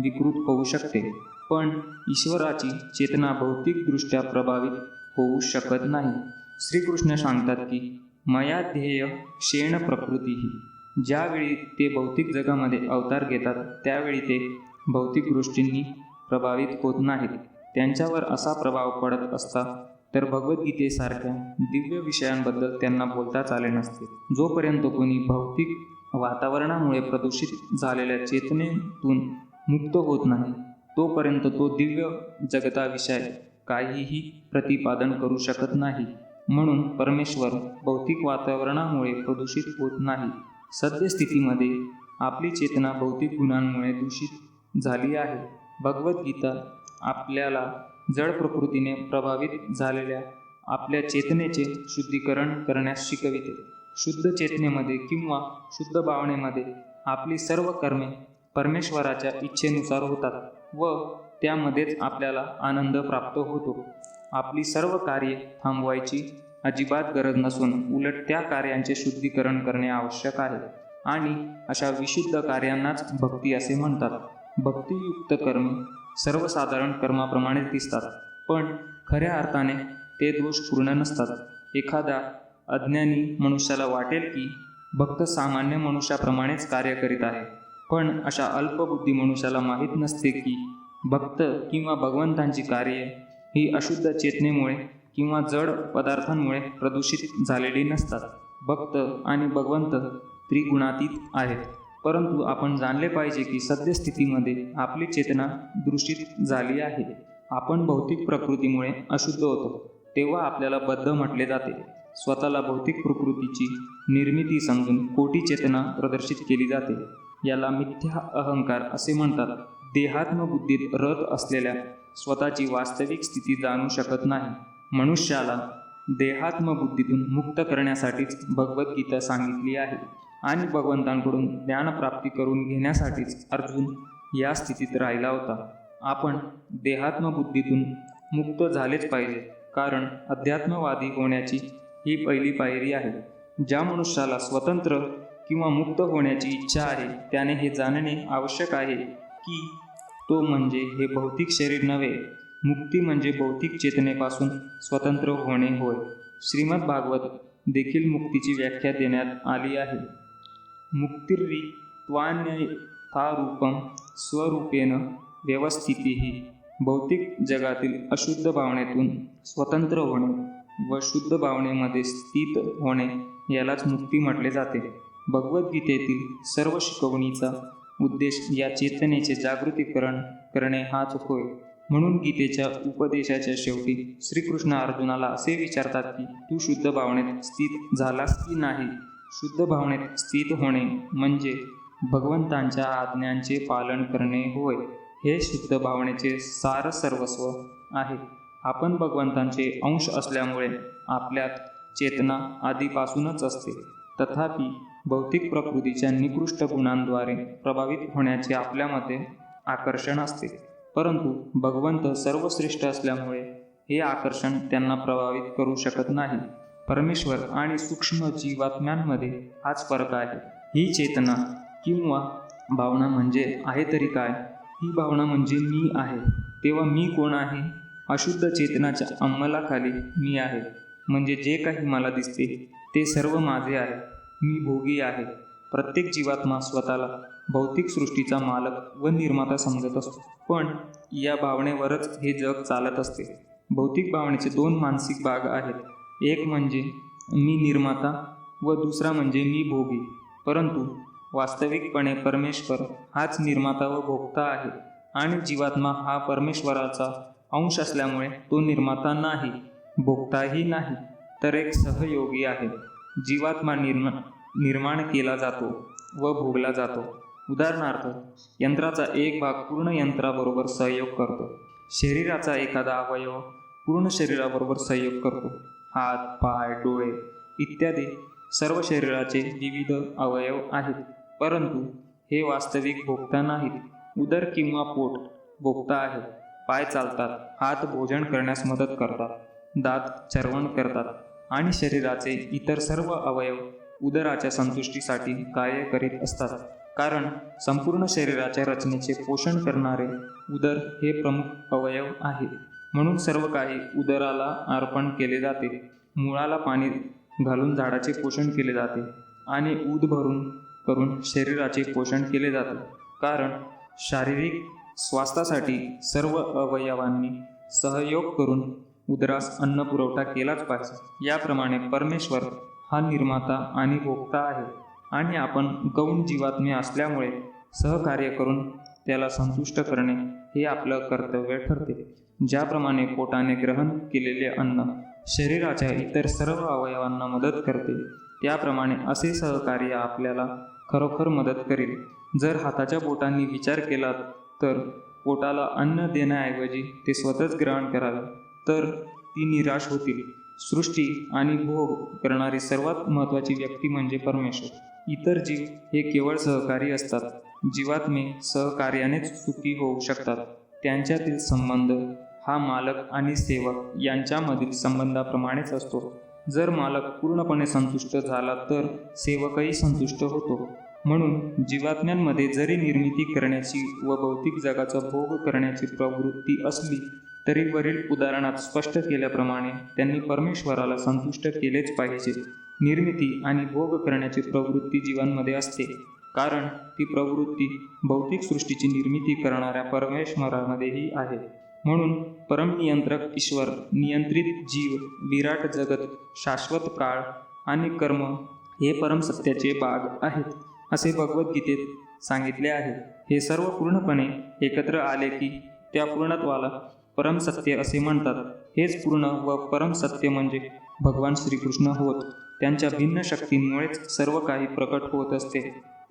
विकृत होऊ शकते. पण ईश्वराची चेतना भौतिकदृष्ट्या प्रभावित होऊ शकत नाही. श्रीकृष्ण सांगतात की मया ध्येय क्षेण प्रकृतीही. ज्यावेळी ते भौतिक जगामध्ये अवतार घेतात, त्यावेळी ते भौतिक गोष्टींनी प्रभावित होत नाहीत. त्यांच्यावर असा प्रभाव पडत असता तर भगवद्गीतेसारख्या दिव्य विषयांबद्दल त्यांना बोलताच आले नसते. जोपर्यंत कोणी भौतिक वातावरणामुळे प्रदूषित झालेल्या चेतनेतून मुक्त होत नाही, तोपर्यंत तो दिव्य जगताविषयी काहीही प्रतिपादन करू शकत नाही. म्हणून परमेश्वर भौतिक वातावरणामुळे प्रदूषित होत नाही. सद्यस्थितीमध्ये आपली चेतना भौतिक गुणांमुळे दूषित झाली आहे. भगवद्गीता आपल्याला जड प्रकृतीने प्रभावित झालेल्या आपल्या चेतनेचे शुद्धीकरण करण्यास शिकविते. शुद्ध चेतनेमध्ये किंवा शुद्ध भावनेमध्ये आपली सर्व कर्मे परमेश्वराच्या इच्छेनुसार होतात व त्यामध्येच आपल्याला आनंद प्राप्त होतो. आपली सर्व कार्ये थांबवायची अजिबात गरज नसून उलट त्या कार्यांचे शुद्धीकरण करणे आवश्यक आहे आणि अशा विशुद्ध कार्यांनाच भक्ती असे म्हणतात. भक्तियुक्त कर्मे सर्वसाधारण कर्माप्रमाणे दिसतात, पण खऱ्या अर्थाने ते दोषपूर्ण नसतात. एखादा अज्ञानी मनुष्याला वाटेल की भक्त सामान्य मनुष्याप्रमाणेच कार्य करीत आहे, पण अशा अल्पबुद्धी मनुष्याला माहीत नसते की भक्त किंवा भगवंतांची कार्ये ही अशुद्ध चेतनेमुळे किंवा जड पदार्थांमुळे प्रदूषित झालेली नसतात. भक्त आणि भगवंत त्रिगुणातीत आहेत, परंतु आपण जाणले पाहिजे की सद्यस्थितीमध्ये आपली चेतना दूषित झाली आहे. आपण भौतिक प्रकृतीमुळे अशुद्ध होतो, तेव्हा आपल्याला बद्ध म्हटले जाते. स्वतःला भौतिक प्रकृतीची निर्मिती समजून खोटी चेतना प्रदर्शित केली जाते. याला मिथ्या अहंकार असे म्हणतात. देहात्मबुद्धीत रत असलेल्या स्वतःची वास्तविक स्थिती जाणू शकत नाही. मनुष्याला देहात्मबुद्धीतून मुक्त करण्यासाठीच भगवद्गीता सांगितली आहे आणि भगवंतांकडून ज्ञानप्राप्ती करून घेण्यासाठीच अर्जुन या स्थितीत राहिला होता. आपण देहात्मबुद्धीतून मुक्त झालेच पाहिजे, कारण अध्यात्मवादी होण्याची ही पहिली पायरी आहे. ज्या मनुष्याला स्वतंत्र किंवा मुक्त होण्याची इच्छा आहे, त्याने हे जाणणे आवश्यक आहे की तो म्हणजे हे भौतिक शरीर नव्हे. मुक्ती म्हणजे भौतिक चेतनेपासून स्वतंत्र होणे होय. श्रीमद भागवत देखील मुक्तीची व्याख्या देण्यात आली आहे. मुक्तिर्री त्वान्यथारूपं स्वरूपेण व्यवस्थितिः. भौतिक जगातील अशुद्ध भावनेतून स्वतंत्र होणे व शुद्ध भावनेमध्ये स्थित होणे यालाच मुक्ती म्हटले जाते. भगवद्गीतेतील सर्व शिकवणीचा उद्देश या चेतनेचे जागृतीकरण करणे हाच होय. म्हणून गीतेच्या उपदेशाच्या शेवटी श्रीकृष्ण अर्जुनाला असे विचारतात की तू शुद्ध भावनेत स्थित झालास की नाही. शुद्ध भावनेत स्थित होणे म्हणजे भगवंतांच्या आज्ञांचे पालन करणे होय. हे शुद्ध भावनेचे सार सर्वस्व आहे. आपण भगवंतांचे अंश असल्यामुळे आपल्यात चेतना आधीपासूनच असते. तथापि भौतिक प्रकृतीच्या निकृष्ट गुणांद्वारे प्रभावित होण्याचे आपल्यामध्ये आकर्षण असते. परंतु भगवंत सर्वश्रेष्ठ असल्यामुळे हे आकर्षण त्यांना प्रभावित करू शकत नाही. परमेश्वर आणि सूक्ष्म जीवात्म्यांमध्ये हाच फरक आहे. ही चेतना किंवा भावना म्हणजे आहे तरी काय? ही भावना म्हणजे मी आहे. तेव्हा मी कोण आहे? अशुद्ध चेतनाच्या अंमलाखाली मी आहे. म्हणजे जे काही मला दिसते ते सर्व माझे आहे. मी भोगी आहे. प्रत्येक जीवात्मा स्वतःला भौतिक सृष्टीचा मालक व निर्माता समजत असतो. पण या भावनेवरच हे जग चालत असते. भौतिक भावनेचे दोन मानसिक भाग आहेत. एक म्हणजे मी निर्माता व दुसरा म्हणजे मी भोगी. परंतु वास्तविकपणे परमेश्वर हाच निर्माता व भोगता आहे आणि जीवात्मा हा परमेश्वराचा अंश असल्यामुळे तो निर्माता नाही, भोगताही नाही, तर एक सहयोगी आहे. जीवात्मा निर्माण केला जातो व भोगला जातो. उदाहरणार्थ, यंत्राचा एक भाग पूर्ण यंत्राबरोबर सहयोग करतो. शरीराचा एखादा अवयव पूर्ण शरीराबरोबर सहयोग करतो. हात, पाय, डोळे इत्यादी सर्व शरीराचे विविध अवयव आहेत. परंतु हे वास्तविक भोगता नाहीत. उदर किंवा पोट भोगता आहे. पाय चालतात, हात भोजन करण्यास मदत करतात, दात चर्वण करतात आणि शरीराचे इतर सर्व अवयव उदराच्या संतुष्टीसाठी कार्य करीत असतात. कारण संपूर्ण शरीराच्या रचनेचे पोषण करणारे उदर हे प्रमुख अवयव आहे. म्हणून सर्व काही उदराला अर्पण केले जाते. मुळाला पाणी घालून झाडाचे पोषण केले जाते आणि ऊद भरून करून शरीराचे पोषण केले जाते. कारण शारीरिक स्वास्थ्यासाठी सर्व अवयवांनी सहयोग करून उदरास अन्न पुरवठा केलाच पाहिजे. याप्रमाणे परमेश्वर हा निर्माता आणि भोक्ता आहे आणि आपण गौण जीवात्मे असल्यामुळे सहकार्य करून त्याला संतुष्ट करणे हे आपलं कर्तव्य ठरते. ज्याप्रमाणे पोटाने ग्रहण केलेले अन्न शरीराच्या इतर सर्व अवयवांना मदत करते, त्याप्रमाणे असे सहकार्य आपल्याला खरोखर मदत करेल. जर हाताच्या बोटांनी विचार केला तर पोटाला अन्न देण्याऐवजी ते स्वतःच ग्रहण करावे तर ती निराश होतील. सृष्टी आणि भोग करणारी सर्वात महत्त्वाची व्यक्ती म्हणजे परमेश्वर. इतर जीव हे केवळ सहकारी असतात. जीवात्मे सहकार्यानेच सुखी होऊ शकतात. त्यांच्यातील संबंध हा मालक आणि सेवक यांच्यामधील संबंधाप्रमाणेच असतो. जर मालक पूर्णपणे संतुष्ट झाला तर सेवकही संतुष्ट होतो. म्हणून जीवात्म्यांमध्ये जरी निर्मिती करण्याची व भौतिक जगाचा भोग करण्याची प्रवृत्ती असली तरी वरील उदाहरणात स्पष्ट केल्याप्रमाणे त्यांनी परमेश्वराला संतुष्ट केलेच पाहिजे. निर्मिती आणि भोग करण्याची प्रवृत्ती जीवांमध्ये असते, कारण ती प्रवृत्ती भौतिक सृष्टीची निर्मिती करणाऱ्या परमेश्वरामध्येही आहे. म्हणून परमनियंत्रक ईश्वर, नियंत्रित जीव, विराट जगत, शाश्वत काळ आणि कर्म हे परमसत्याचे भाग आहेत असे भगवद्गीतेत सांगितले आहे. हे सर्व पूर्णपणे एकत्र आले की त्या पूर्णत्वाला परमसत्य असे म्हणतात. हेच पूर्ण व परमसत्य म्हणजे भगवान श्रीकृष्ण होत. त्यांच्या भिन्न शक्तींमुळेच सर्व काही प्रकट होत असते.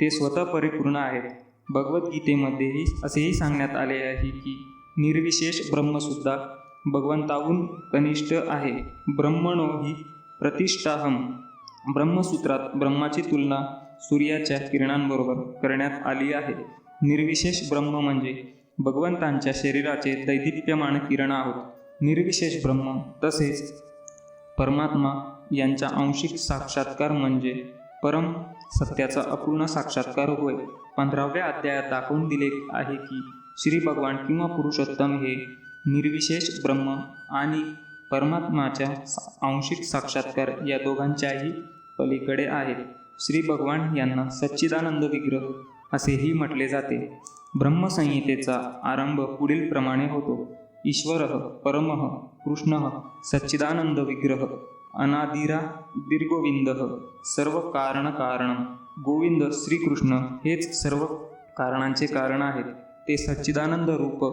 ते स्वतः परिपूर्ण आहेत. भगवद्गीतेमध्येही असेही सांगण्यात आले आहे की निर्विशेष ब्रह्मसुद्धा भगवंताहून कनिष्ठ आहे. ब्रह्मणो हि प्रतिष्ठाहम. ब्रह्मसूत्रात ब्रह्माची तुलना सूर्याच्या किरणांबरोबर करण्यात आली आहे. निर्विशेष ब्रह्म म्हणजे भगवंतांच्या शरीराचे दैदिप्यमान किरण आहोत. निर्विशेष ब्रह्म तसेच परमात्मा यांचा आंशिक साक्षात्कार म्हणजे परम सत्याचा अपूर्ण साक्षात्कार होय. 15व्या अध्यायात दाखवून दिले आहे की श्री भगवान किंवा पुरुषोत्तम हे निर्विशेष ब्रह्म आणि परमात्माच्या आंशिक साक्षात्कार या दोघांच्याही पलीकडे आहेत. श्री भगवान यांना सच्चिदानंद विग्रह असेही म्हटले जाते. ब्रह्मसंहितेचा आरंभ पुढील प्रमाणे होतो. ईश्वरः परमः कृष्णः सच्चिदानंद विग्रह अनादिरा दीर्घोविंदः सर्व कारणकारणं. गोविंद श्रीकृष्ण हेच सर्व कारणांचे कारण आहेत. ते सच्चिदानंद रूप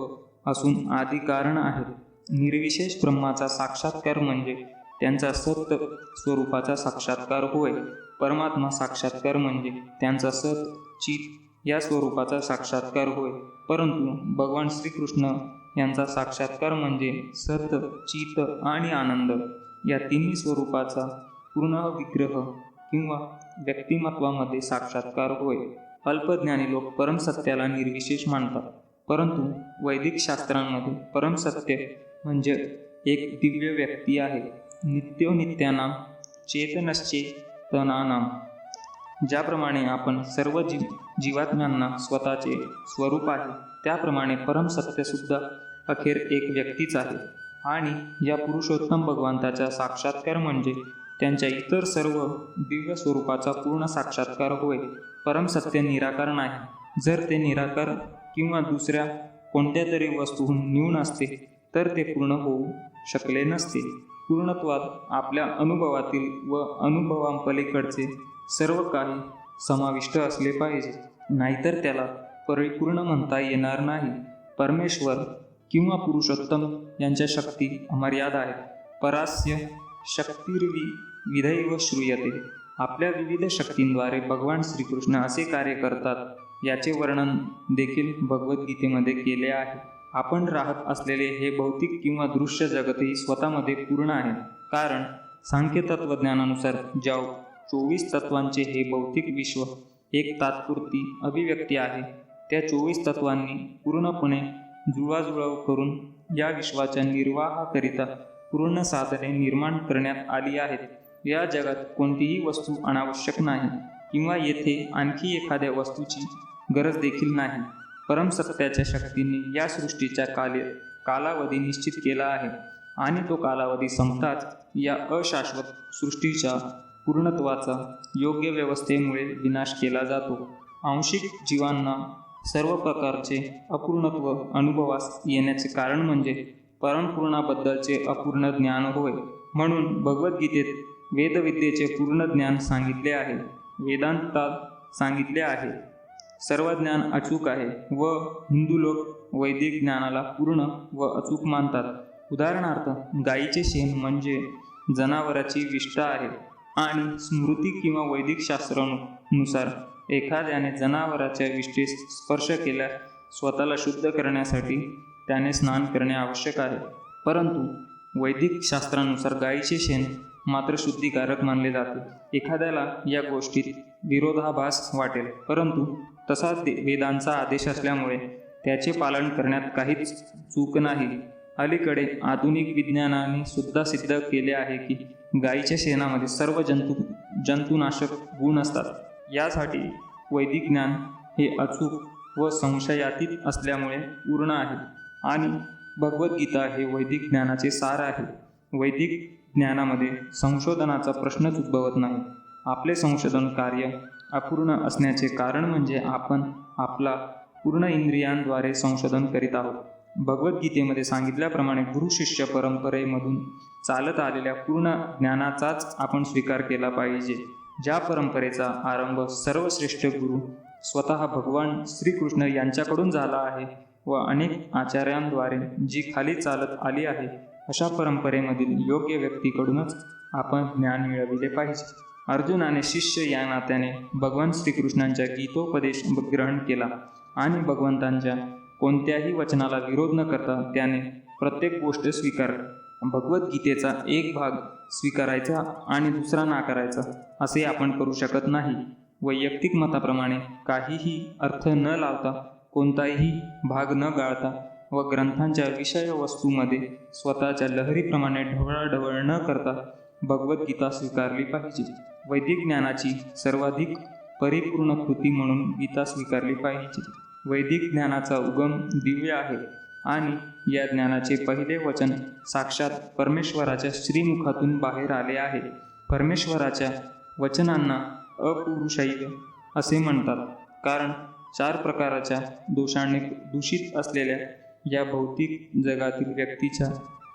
असून आदी कारण आहेत. निर्विशेष ब्रह्माचा साक्षात्कार म्हणजे त्यांचा सत स्वरूपाचा साक्षात्कार होय. परमात्मा साक्षात्कार म्हणजे त्यांचा सत चित या स्वरूपाचा साक्षात्कार होय. परंतु भगवान श्रीकृष्ण यांचा साक्षात्कार म्हणजे सत चित आणि आनंद या तिन्ही स्वरूपाचा पूर्ण विग्रह किंवा व्यक्तिमत्वामध्ये साक्षात्कार होय. अल्पज्ञानी लोक परमसत्याला निर्विशेष मानतात, परंतु वैदिक शास्त्रांमध्ये परमसत्य म्हणजे एक दिव्य व्यक्ती आहे. नित्योनित्यानां चेतनश्चेतनानां. ज्याप्रमाणे आपण सर्व जीवात्म्यांना स्वतःचे स्वरूप आहे, त्याप्रमाणे परमसत्यसुद्धा अखेर एक व्यक्तीच आहे. आणि या पुरुषोत्तम भगवंताचा साक्षात्कार म्हणजे त्यांच्या इतर सर्व दिव्य स्वरूपाचा पूर्ण साक्षात्कार होय. परमसत्य निराकार नाही. जर ते निराकार किंवा दुसऱ्या कोणत्या तरी वस्तूहून न्यून असते तर ते पूर्ण होऊ शकले नसते. पूर्णत्वात आपल्या अनुभवातील व अनुभवांपलीकडचे सर्व काही समाविष्ट असले पाहिजे, नाहीतर त्याला परिपूर्ण म्हणता येणार नाही. परमेश्वर किंवा पुरुषोत्तम यांच्या शक्ती अमर्याद आहेत. परास्य शक्तिर्विधैव श्रूयते. आपल्या विविध शक्तींद्वारे भगवान श्रीकृष्ण असे कार्य करतात याचे वर्णन देखील भगवद्गीतेमध्ये केले आहे. आपण राहत असलेले हे भौतिक किंवा दृश्य जगतही स्वतःमध्ये पूर्ण आहे, कारण सांख्य तत्वज्ञानानुसार ज्या 24 तत्वांचे हे भौतिक विश्व एक तात्पुरती अभिव्यक्ती आहे, त्या 24 तत्वांनी पूर्णपणे जुळवाजुळव करून या विश्वाच्या निर्वाहाकरिता पूर्ण साधने निर्माण करण्यात आली आहेत. या जगात कोणतीही वस्तू अनावश्यक नाही किंवा येथे आणखी एखाद्या वस्तूची गरज देखील नाही. परमसत्याच्या शक्तीने या सृष्टीचा कालावधी निश्चित केला आहे आणि तो कालावधी संपताच या अशाश्वत सृष्टीच्या पूर्णत्वाचा योग्य व्यवस्थेमुळे विनाश केला जातो. आंशिक जीवांना सर्व प्रकारचे अपूर्णत्व अनुभवास येण्याचे कारण म्हणजे परमपूर्णाबद्दलचे अपूर्ण ज्ञान होय. म्हणून भगवद्गीतेत वेदविद्येचे पूर्ण ज्ञान सांगितले आहे. वेदांतात सांगितले आहे सर्व ज्ञान अचूक आहे व हिंदू लोक वैदिक ज्ञानाला पूर्ण व अचूक मानतात. उदाहरणार्थ, गायीचे शेण म्हणजे जनावराची विष्ठा आहे आणि स्मृती किंवा वैदिक शास्त्रानुसार एखाद्याने जनावराच्या विष्ठेस स्पर्श केल्यास स्वतःला शुद्ध करण्यासाठी त्याने स्नान करणे आवश्यक आहे. परंतु वैदिक शास्त्रानुसार गायीचे शेण मात्र शुद्धीकारक मानले जाते. एखाद्याला या गोष्टीत विरोधाभास वाटेल, परंतु तसा वेदांचा आदेश असल्यामुळे त्याचे पालन करण्यात काहीच चूक नाही. अलीकडे आधुनिक विज्ञानाने सुद्धा सिद्ध केले आहे की गायीच्या शेणामध्ये सर्व जंतुनाशक गुण असतात. यासाठी वैदिक ज्ञान हे अचूक व संशयातीत असल्यामुळे पूर्ण आहे आणि भगवद्गीता हे वैदिक ज्ञानाचे सार आहे. वैदिक ज्ञानामध्ये संशोधनाचा प्रश्नच उद्भवत नाही. आपले संशोधन कार्य अपूर्ण असण्याचे कारण म्हणजे आपण आपला पूर्ण इंद्रियांद्वारे संशोधन करीत आहोत. भगवद्गीतेमध्ये सांगितल्याप्रमाणे गुरु शिष्य परंपरेमधून चालत आलेल्या पूर्ण ज्ञानाचाच आपण स्वीकार केला पाहिजे. ज्या परंपरेचा आरंभ सर्वश्रेष्ठ गुरु स्वतः भगवान श्रीकृष्ण यांच्याकडून झाला आहे व अनेक आचार्यांद्वारे जी खाली चालत आली आहे, अशा परंपरेमधील योग्य व्यक्तीकडूनच आपण ज्ञान मिळविले पाहिजे. अर्जुनाने शिष्य या नात्याने भगवान श्रीकृष्णांच्या गीतोपदेश ग्रहण केला आणि भगवंतांच्या कोणत्याही वचनाला विरोध न करता त्याने प्रत्येक गोष्ट स्वीकारली. भगवद्गीतेचा एक भाग स्वीकारायचा आणि दुसरा नाकारायचा असे आपण करू शकत नाही. वैयक्तिक मताप्रमाणे काहीही अर्थ न लावता, कोणताही भाग न गाळता व ग्रंथांच्या विषय वस्तूमध्ये स्वतःच्या लहरीप्रमाणे ढवळाढवळ न करता भगवद्गीता स्वीकारली पाहिजे. वैदिक ज्ञानाची सर्वाधिक परिपूर्ण कृती म्हणून गीता स्वीकारली पाहिजे. वैदिक ज्ञानाचा उगम दिव्य आहे आणि या ज्ञानाचे पहिले वचन साक्षात परमेश्वराच्या श्रीमुखातून बाहेर आले आहे. परमेश्वराच्या वचनांना अपौरुषैय असे म्हणतात, कारण 4 प्रकारच्या दोषांनी दूषित असलेल्या या भौतिक जगातील व्यक्तीच्या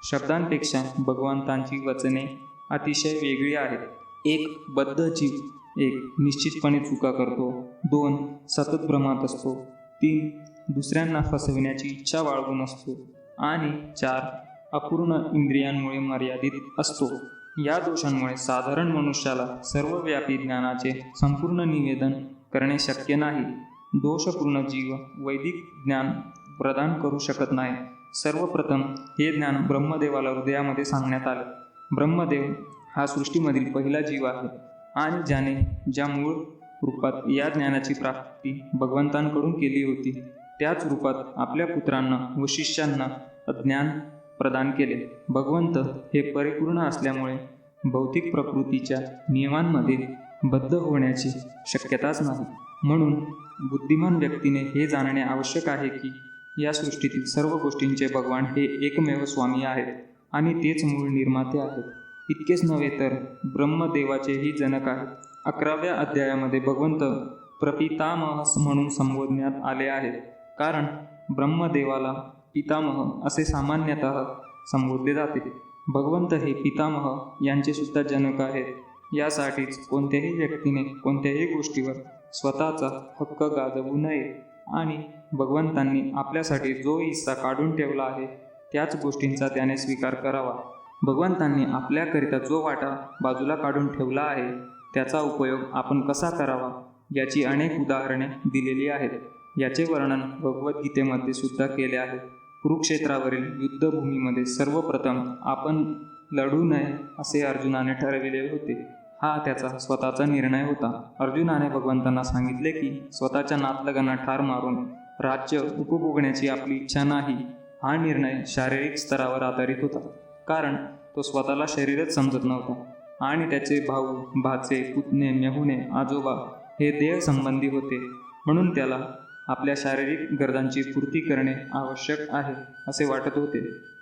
शब्दांपेक्षा भगवंतांची वचने अतिशय वेगळी आहेत. 1. बद्ध जीव 1. निश्चितपणे चुका करतो. 2. सतत भ्रमात असतो. 3. दुसऱ्यांना फसविण्याची इच्छा बाळगून असतो. आणि 4. अपूर्ण इंद्रियांमुळे मर्यादित असतो. या दोषांमुळे साधारण मनुष्याला सर्वव्यापी ज्ञानाचे संपूर्ण निवेदन करणे शक्य नाही. दोषपूर्ण जीव वैदिक ज्ञान प्रदान करू शकत नाही. सर्वप्रथम हे ज्ञान ब्रह्मदेवाला हृदयामध्ये सांगण्यात आले. ब्रह्मदेव हा सृष्टीमधील पहिला जीव आहे आणि ज्याने ज्या मूळ रूपात या ज्ञानाची प्राप्ती भगवंतांकडून केली होती, त्याच रूपात आपल्या पुत्रांना व शिष्यांना ज्ञान प्रदान केले. भगवंत हे परिपूर्ण असल्यामुळे भौतिक प्रकृतीच्या नियमांमध्ये बद्ध होण्याची शक्यताच नाही. म्हणून बुद्धिमान व्यक्तीने हे जाणणे आवश्यक आहे की या सृष्टीतील सर्व गोष्टींचे भगवान हे एकमेव स्वामी आहेत आणि तेच मूळ निर्माते आहेत. इतकेच नव्हे तर ब्रह्मदेवाचेही जनक आहेत. 11व्या अध्यायामध्ये भगवंत प्रपितामह म्हणून संबोधण्यात आले आहे, कारण ब्रह्मदेवाला पितामह असे सामान्यतः संबोधले जाते. भगवंत हे पितामह यांचे सुद्धा जनक आहेत. यासाठीच कोणत्याही व्यक्तीने कोणत्याही गोष्टीवर स्वतःचा हक्क गाजवू नये आणि भगवंतांनी आपल्यासाठी जो हिस्सा काढून ठेवला आहे त्याच गोष्टींचा त्याने स्वीकार करावा. भगवंतांनी आपल्याकरिता जो वाटा बाजूला काढून ठेवला आहे त्याचा उपयोग आपण कसा करावा याची अनेक उदाहरणे दिलेली आहेत. याचे वर्णन भगवद्गीतेमध्ये सुद्धा केले आहे. कुरुक्षेत्रावरील युद्धभूमीमध्ये सर्वप्रथम आपण लढू नये असे अर्जुनाने ठरविले होते. हा त्याचा स्वतःचा निर्णय होता. अर्जुनाने भगवंतांना सांगितले की स्वतःच्या नातलगांना ठार मारून राज्य उपभोगण्याची आपली इच्छा नाही. हा निर्णय शारीरिक स्तरावर आधारित होता, कारण तो स्वतःला शरीरच समजत नव्हता आणि त्याचे भाऊ, भाचे, पुतणे, मेहुणे, आजोबा हे देहसंबंधी होते. म्हणून त्याला आपल्या शारीरिक गरजांची पूर्ती करणे आवश्यक आहे असे वाटत होते.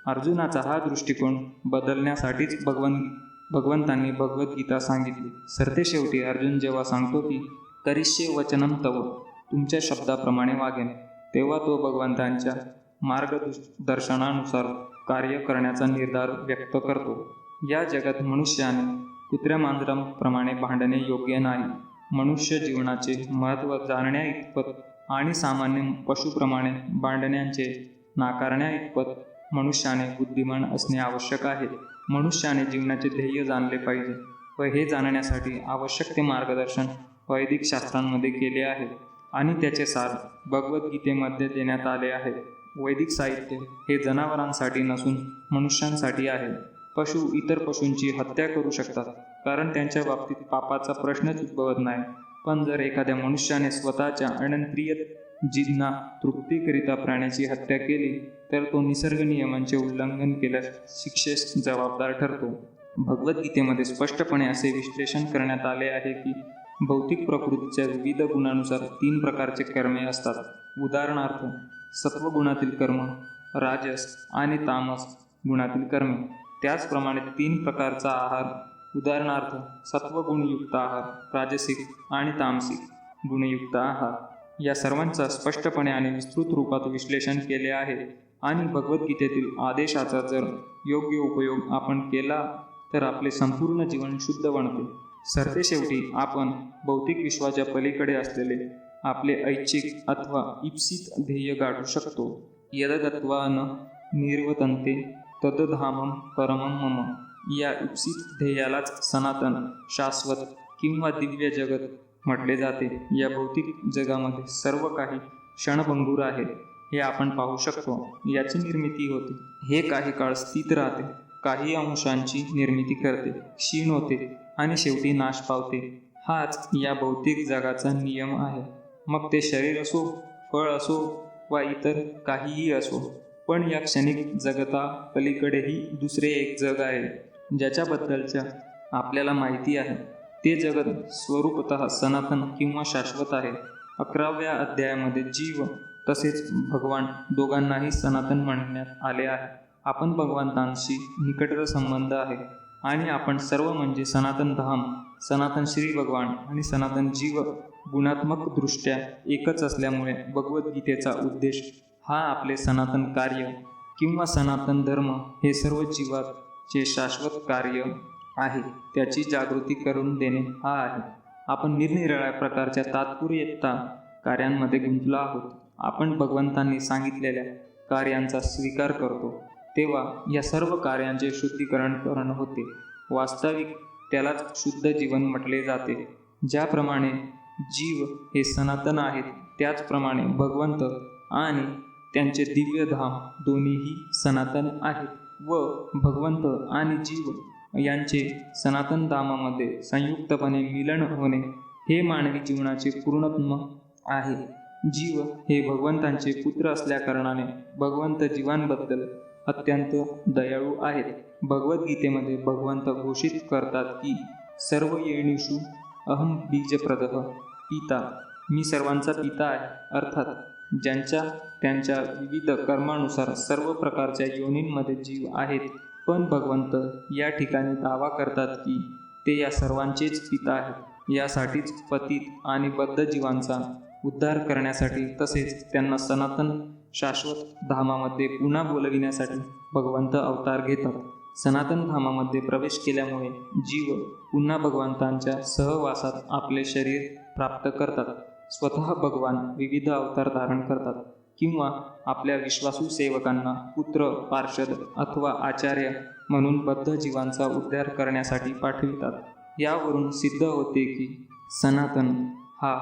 अर्जुनाचा हा दृष्टिकोन बदलण्यासाठीच भगवंतांनी भगवद्गीता सांगितली. सरतेशेवटी अर्जुन जेव्हा सांगतो की करिष्ये वचनं तव, तुमच्या शब्दाप्रमाणे वागेन, तेव्हा तो भगवंतांच्या मार्गदर्शनानुसार कार्य करण्याचा निर्धार व्यक्त करतो. या जगात मनुष्याने कुत्र्या मांजरांप्रमाणे भांडणे योग्य नाही. मनुष्य जीवनाचे महत्त्व जाणण्या इतपत आणि सामान्य पशुप्रमाणे भांडण्यांचे नाकारण्या इतपत मनुष्याने बुद्धिमान असणे आवश्यक आहे. मनुष्याने जीवनाचे ध्येय जाणले पाहिजे व हे जाणण्यासाठी आवश्यक ते मार्गदर्शन वैदिक शास्त्रांमध्ये केले आहे आणि त्याचे सार भगवद्गीतेमध्ये देण्यात आले आहे. वैदिक साहित्य हे जनावरांसाठी नसून मनुष्यांसाठी आहे. पशु इतर पशूंची हत्या करू शकतात, कारण त्यांच्या बाबतीत पापाचा प्रश्नच उद्भवत नाही. पण जर एखाद्या मनुष्याने स्वतःच्या अनंतप्रिय जिज्ञा तृप्तीकरिता प्राण्याची हत्या केली तर तो निसर्ग नियमांचे उल्लंघन केल्यास शिक्षेस जबाबदार ठरतो. भगवद्गीतेमध्ये स्पष्टपणे असे विश्लेषण करण्यात आले आहे की भौतिक प्रकृतीच्या विविध गुणांनुसार 3 प्रकारचे कर्मे असतात. उदाहरणार्थ सत्वगुणातील कर्म, राजस आणि तामस गुणातील कर्मे. त्याचप्रमाणे 3 प्रकारचा आहार, उदाहरणार्थ सत्वगुणयुक्त आहार, राजसिक आणि तामसिक गुणयुक्त आहार. या सर्वांचा स्पष्टपणे आणि विस्तृत रूपात विश्लेषण केले आहे आणि भगवद्गीतेतील आदेशाचा जर योग्य उपयोग आपण केला तर आपले संपूर्ण जीवन शुद्ध बनते. सरतेशेवटी आपण भौतिक विश्वाच्या पलीकडे असलेले आपले ऐच्छिक अथवा इप्सित ध्येय गाठू शकतो. यदगत्वा न निर्वतन्ते तदधामं परमं मम. या इप्सित ध्येयालाच सनातन, शाश्वत किंवा दिव्य जगत म्हटले जाते. या भौतिक जगामध्ये सर्व काही क्षणभंगूर आहे हे आपण पाहू शकतो. याची निर्मिती होते, हे काही काळ स्थित राहते, काही अंशांची निर्मिती करते, क्षीण होते आणि शेवटी नाश पावते. हाच या भौतिक जगाचा नियम आहे. मग ते शरीर असो, फळ असो वा इतर काहीही असो. पण या क्षणिक जगता पलीकडेही दुसरे एक जग आहे ज्याच्याबद्दलच्या आपल्याला माहिती आहे. ते जगत स्वरूपतः सनातन किंवा शाश्वत आहे. 11व्या अध्यायामध्ये जीव तसेच भगवान दोघांनाही सनातन म्हणण्यात आले आहे. आपण भगवंतांशी निकटचा संबंध आहे आणि आपण सर्व म्हणजे सनातन धाम, सनातन श्री भगवान आणि सनातन जीव गुणात्मक दृष्ट्या एकच असल्यामुळे भगवद्गीतेचा उद्देश हा आपले सनातन कार्य किंवा सनातन धर्म हे सर्व जीवाचे शाश्वत कार्य आहे त्याची जागृती करून देणे हा आहे. आपण निरनिराळ्या प्रकारच्या तात्पुरता कार्यांमध्ये गुंतलो आहोत. आपण भगवंतांनी सांगितलेल्या कार्यांचा स्वीकार करतो तेव्हा या सर्व कार्यांचे शुद्धीकरण होते. वास्तविक त्यालाच शुद्ध जीवन म्हटले जाते. ज्याप्रमाणे जीव हे सनातन आहेत त्याचप्रमाणे भगवंत आणि त्यांचे दिव्य धाम दोन्हीही सनातन आहेत व भगवंत आणि जीव यांचे सनातन धामामध्ये संयुक्तपणे मिलन होणे हे मानवी जीवनाचे पूर्णत्व आहे. जीव हे भगवंतांचे पुत्र असल्याकारणाने भगवंत जीवांबद्दल अत्यंत दयाळू आहेत. भगवद्गीतेमध्ये भगवंत घोषित करतात की सर्व येणीषु अहम बीजप्रदः पिता, मी सर्वांचा पिता आहे. अर्थात ज्यांच्या त्यांच्या विविध कर्मानुसार सर्व प्रकारच्या योनींमध्ये जीव आहेत, पण भगवंत या ठिकाणी दावा करतात की ते या सर्वांचेच पिता आहेत. यासाठीच पतित आणि बद्ध जीवांचा उद्धार करण्यासाठी तसेच त्यांना सनातन शाश्वत धामामध्ये पुन्हा बोलविण्यासाठी भगवंत अवतार घेतात. सनातन धामामध्ये प्रवेश केल्यामुळे जीव पुन्हा भगवंतांच्या सहवासात आपले शरीर प्राप्त करतात. स्वतः भगवान विविध अवतार धारण करतात किंवा आपल्या विश्वासू सेवकांना पुत्र, पार्षद अथवा आचार्य म्हणून बद्ध जीवांचा उद्धार करण्यासाठी पाठवितात. यावरून सिद्ध होते की सनातन हा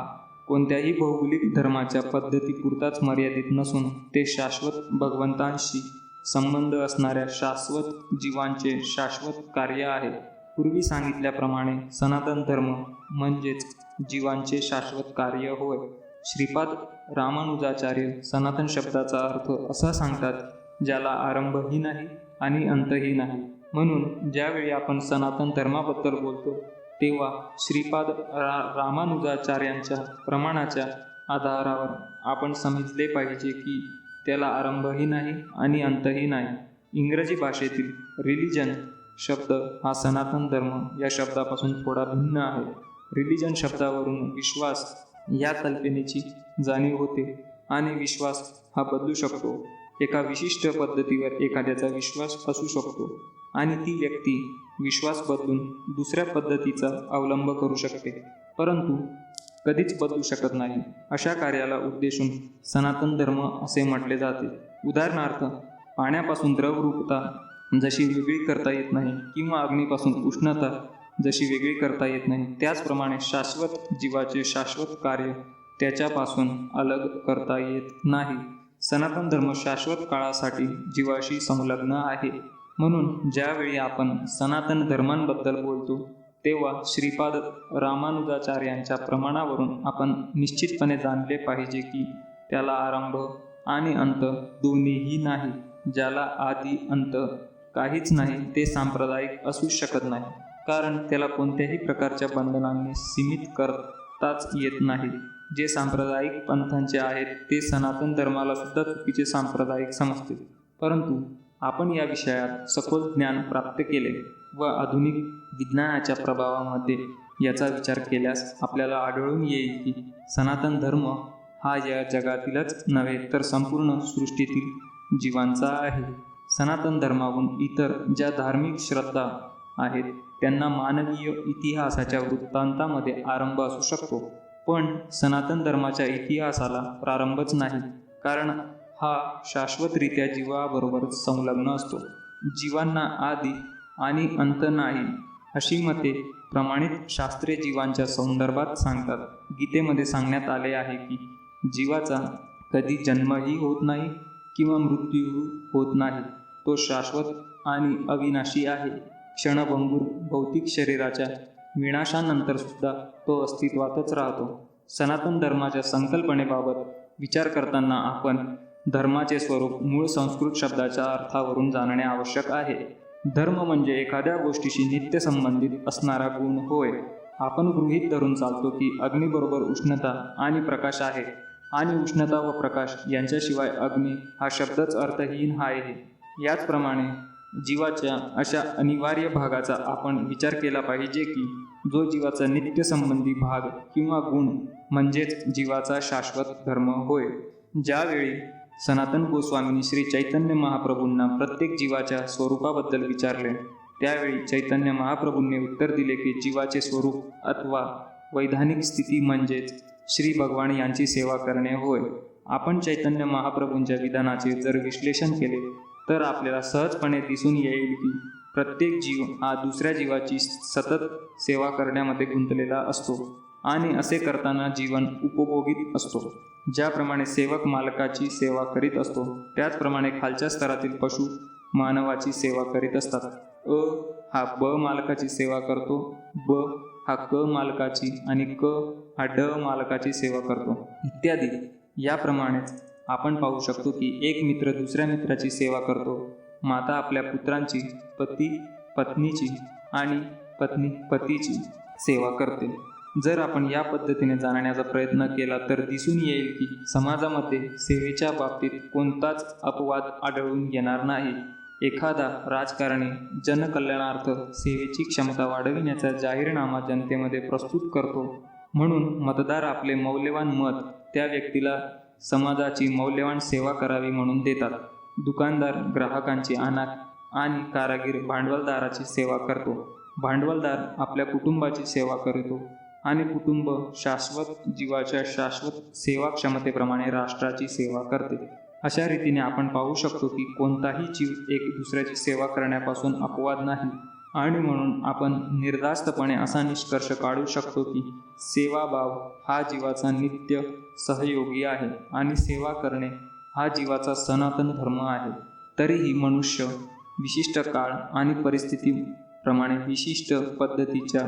कोणत्याही भौगोलिक धर्माच्या पद्धतीपुरताच मर्यादित नसून ते शाश्वत भगवंतांशी संबंध असणाऱ्या शाश्वत जीवांचे शाश्वत कार्य आहे. पूर्वी सांगितल्याप्रमाणे सनातन धर्म म्हणजेच जीवांचे शाश्वत कार्य होय. श्रीपाद रामानुजाचार्य सनातन शब्दाचा अर्थ असा सांगतात, ज्याला आरंभही नाही आणि अंतही नाही. म्हणून ज्यावेळी आपण सनातन धर्माबद्दल बोलतो तेव्हा श्रीपाद रामानुजाचार्यांच्या प्रमाणाच्या आधारावर आपण समजले पाहिजे की त्याला आरंभही नाही आणि अंतही नाही. इंग्रजी भाषेतील रिलिजन शब्द हा सनातन धर्म या शब्दापासून थोडा भिन्न आहे. रिलिजन शब्दावरून विश्वास या कल्पनेची जाणीव होते आणि विश्वास हा बदलू शकतो. एका विशिष्ट पद्धतीवर एखाद्याचा विश्वास असू शकतो आणि ती व्यक्ती विश्वास बदलून दुसऱ्या पद्धतीचा अवलंब करू शकते, परंतु कधीच बदलू शकत नाही. अशा कार्याला उद्देशून सनातन धर्म असे म्हटले जाते. उदाहरणार्थ, पाण्यापासून द्रवरूपता जशी वेगळी करता येत नाही किंवा अग्नीपासून उष्णता जशी वेगळी करता येत नाही, त्याचप्रमाणे शाश्वत जीवाचे शाश्वत कार्य त्याच्यापासून अलग करता येत नाही. सनातन धर्म शाश्वत काळासाठी जीवाशी संलग्न आहे. म्हणून ज्यावेळी आपण सनातन धर्मांबद्दल बोलतो तेव्हा श्रीपाद रामानुजाचार्यांच्या प्रमाणावरून आपण निश्चितपणे जाणले पाहिजे की त्याला आरंभ आणि अंत दोन्हीही नाही. ज्याला आदी अंत काहीच नाही ते सांप्रदायिक असू शकत नाही, कारण त्याला कोणत्याही प्रकारच्या बंधनांनी सीमित करताच येत नाही. जे सांप्रदायिक पंथांचे आहेत ते सनातन धर्माला सुद्धा चुकीचे सांप्रदायिक समजतील. परंतु आपण या विषयात सखोल ज्ञान प्राप्त केले व आधुनिक विज्ञानाच्या प्रभावामध्ये याचा विचार केल्यास आपल्याला आढळून येईल की सनातन धर्म हा या जगातीलच नव्हे तर संपूर्ण सृष्टीतील जीवांचा आहे. सनातन धर्माहून इतर ज्या धार्मिक श्रद्धा आहेत त्यांना मानवीय इतिहासाच्या वृत्तांतामध्ये आरंभ असू शकतो, पण सनातन धर्माच्या इतिहासाला प्रारंभच नाही, कारण हा शाश्वतरित्या जीवाबरोबर संलग्न असतो. जीवांना आदी आणि अंत नाही अशी मते प्रमाणित शास्त्रे जीवांच्या संदर्भात सांगतात. गीतेमध्ये सांगण्यात आले आहे की जीवाचा कधी जन्मही होत नाही किंवा मृत्यू होत नाही. तो शाश्वत आणि अविनाशी आहे. क्षणभंगूर भौतिक शरीराच्या विनाशानंतर सुद्धा तो अस्तित्वातच राहतो. सनातन धर्माच्या संकल्पनेबाबत विचार करताना आपण धर्माचे स्वरूप मूळ संस्कृत शब्दाच्या अर्थावरून जाणणे आवश्यक आहे. धर्म म्हणजे एखाद्या गोष्टीशी नित्य संबंधित असणारा गुण होय. आपण गृहीत धरून चालतो की अग्नीबरोबर उष्णता आणि प्रकाश आहे, आणि उष्णता व प्रकाश यांच्याशिवाय अग्नी हा शब्दच अर्थहीन आहे. याचप्रमाणे जीवाच्या अशा अनिवार्य भागाचा आपण विचार केला पाहिजे की जो जीवाचा नित्यसंबंधी भाग किंवा गुण म्हणजेच जीवाचा शाश्वत धर्म होय. ज्यावेळी सनातन गोस्वामींनी श्री चैतन्य महाप्रभूंना प्रत्येक जीवाच्या स्वरूपाबद्दल विचारले त्यावेळी चैतन्य महाप्रभूंनी उत्तर दिले की जीवाचे स्वरूप अथवा वैधानिक स्थिती म्हणजेच श्री भगवान यांची सेवा करणे होय. आपण चैतन्य महाप्रभूंच्या विधानाचे जर विश्लेषण केले तर आपल्याला सहजपणे दिसून येईल की प्रत्येक जीव हा दुसऱ्या जीवाची सतत सेवा करण्यामध्ये गुंतलेला असतो आणि असे करताना जीवन उपभोगीत असतो. ज्याप्रमाणे सेवक मालकाची सेवा करीत असतो त्याचप्रमाणे खालच्या स्तरातील पशु मानवाची सेवा करीत असतात. अ हा ब मालकाची सेवा करतो, ब हा क मालकाची आणि क हा ड मालकाची सेवा करतो इत्यादी. याप्रमाणेच आपण पाहू शकतो की एक मित्र दुसऱ्या मित्राची सेवा करतो, माता आपल्या पुत्रांची, पती पत्नीची आणि पत्नी पतीची सेवा करते. जर आपण या पद्धतीने जाणण्याचा प्रयत्न केला तर दिसून येईल की समाजामध्ये सेवेच्या बाबतीत कोणताच अपवाद आढळून येणार नाही. एखादा राजकारणी जनकल्याणार्थ सेवेची क्षमता वाढविण्याचा जाहीरनामा जनतेमध्ये प्रस्तुत करतो म्हणून मतदार आपले मौल्यवान मत त्या व्यक्तीला समाजाची मौल्यवान सेवा करावी म्हणून देतात. दुकानदार ग्राहकांची आणि कारागीर भांडवलदाराची सेवा करतो. भांडवलदार आपल्या कुटुंबाची सेवा करतो आणि कुटुंब शाश्वत जीवाच्या शाश्वत सेवा क्षमतेप्रमाणे राष्ट्राची सेवा करते. अशा रीतीने आपण पाहू शकतो की कोणताही जीव एक दुसऱ्याची सेवा करण्यापासून अपवाद नाही आणि म्हणून आपण निर्धास्तपणे असा निष्कर्ष काढू शकतो की सेवाभाव हा जीवाचा नित्य सहयोगी आहे आणि सेवा करणे हा जीवाचा सनातन धर्म आहे. तरीही मनुष्य विशिष्ट काळ आणि परिस्थितीप्रमाणे विशिष्ट पद्धतीच्या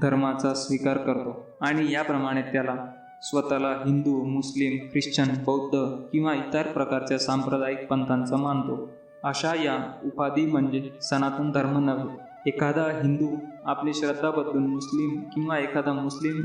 धर्माचा स्वीकार करतो आणि याप्रमाणे त्याला स्वतःला हिंदू, मुस्लिम, ख्रिश्चन, बौद्ध किंवा इतर प्रकारच्या सांप्रदायिक पंथांचा मानतो. अशा या उपाधी म्हणजे सनातन धर्म नव्हे. एखादा हिंदू आपली श्रद्धा बदलून मुस्लिम किंवा एखादा मुस्लिम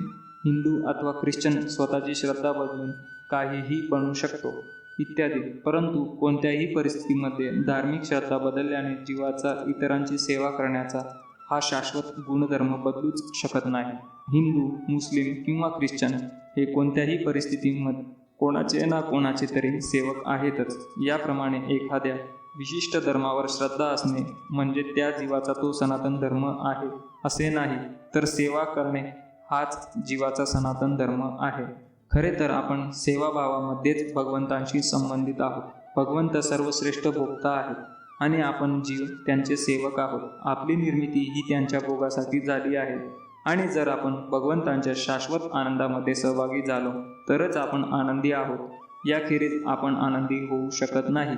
हिंदू अथवा ख्रिश्चन स्वतःची श्रद्धा बदलून काहीही बनू शकतो इत्यादी. परंतु कोणत्याही परिस्थितीमध्ये धार्मिक श्रद्धा बदलल्याने जीवाचा इतरांची सेवा करण्याचा हा शाश्वत गुणधर्म बदलूच शकत नाही. हिंदू, मुस्लिम किंवा ख्रिश्चन हे कोणत्याही परिस्थितीमध्ये कोणाचे ना कोणाचे तरी सेवक आहेतच. याप्रमाणे एखाद्या विशिष्ट धर्मावर श्रद्धा असणे म्हणजे त्या जीवाचा तो सनातन धर्म आहे असे नाही, तर सेवा करणे हाच जीवाचा सनातन धर्म आहे. खरे तर आपण सेवाभावामध्येच भगवंतांशी संबंधित आहोत. भगवंत सर्वश्रेष्ठ भोक्ता आहेत आणि आपण जीव त्यांचे सेवक आहोत. आपली निर्मिती ही त्यांच्या भोगासाठी झाली आहे आणि जर आपण भगवंतांच्या शाश्वत आनंदामध्ये सहभागी झालो तरच आपण आनंदी आहोत. याखेरीज आपण आनंदी होऊ शकत नाही.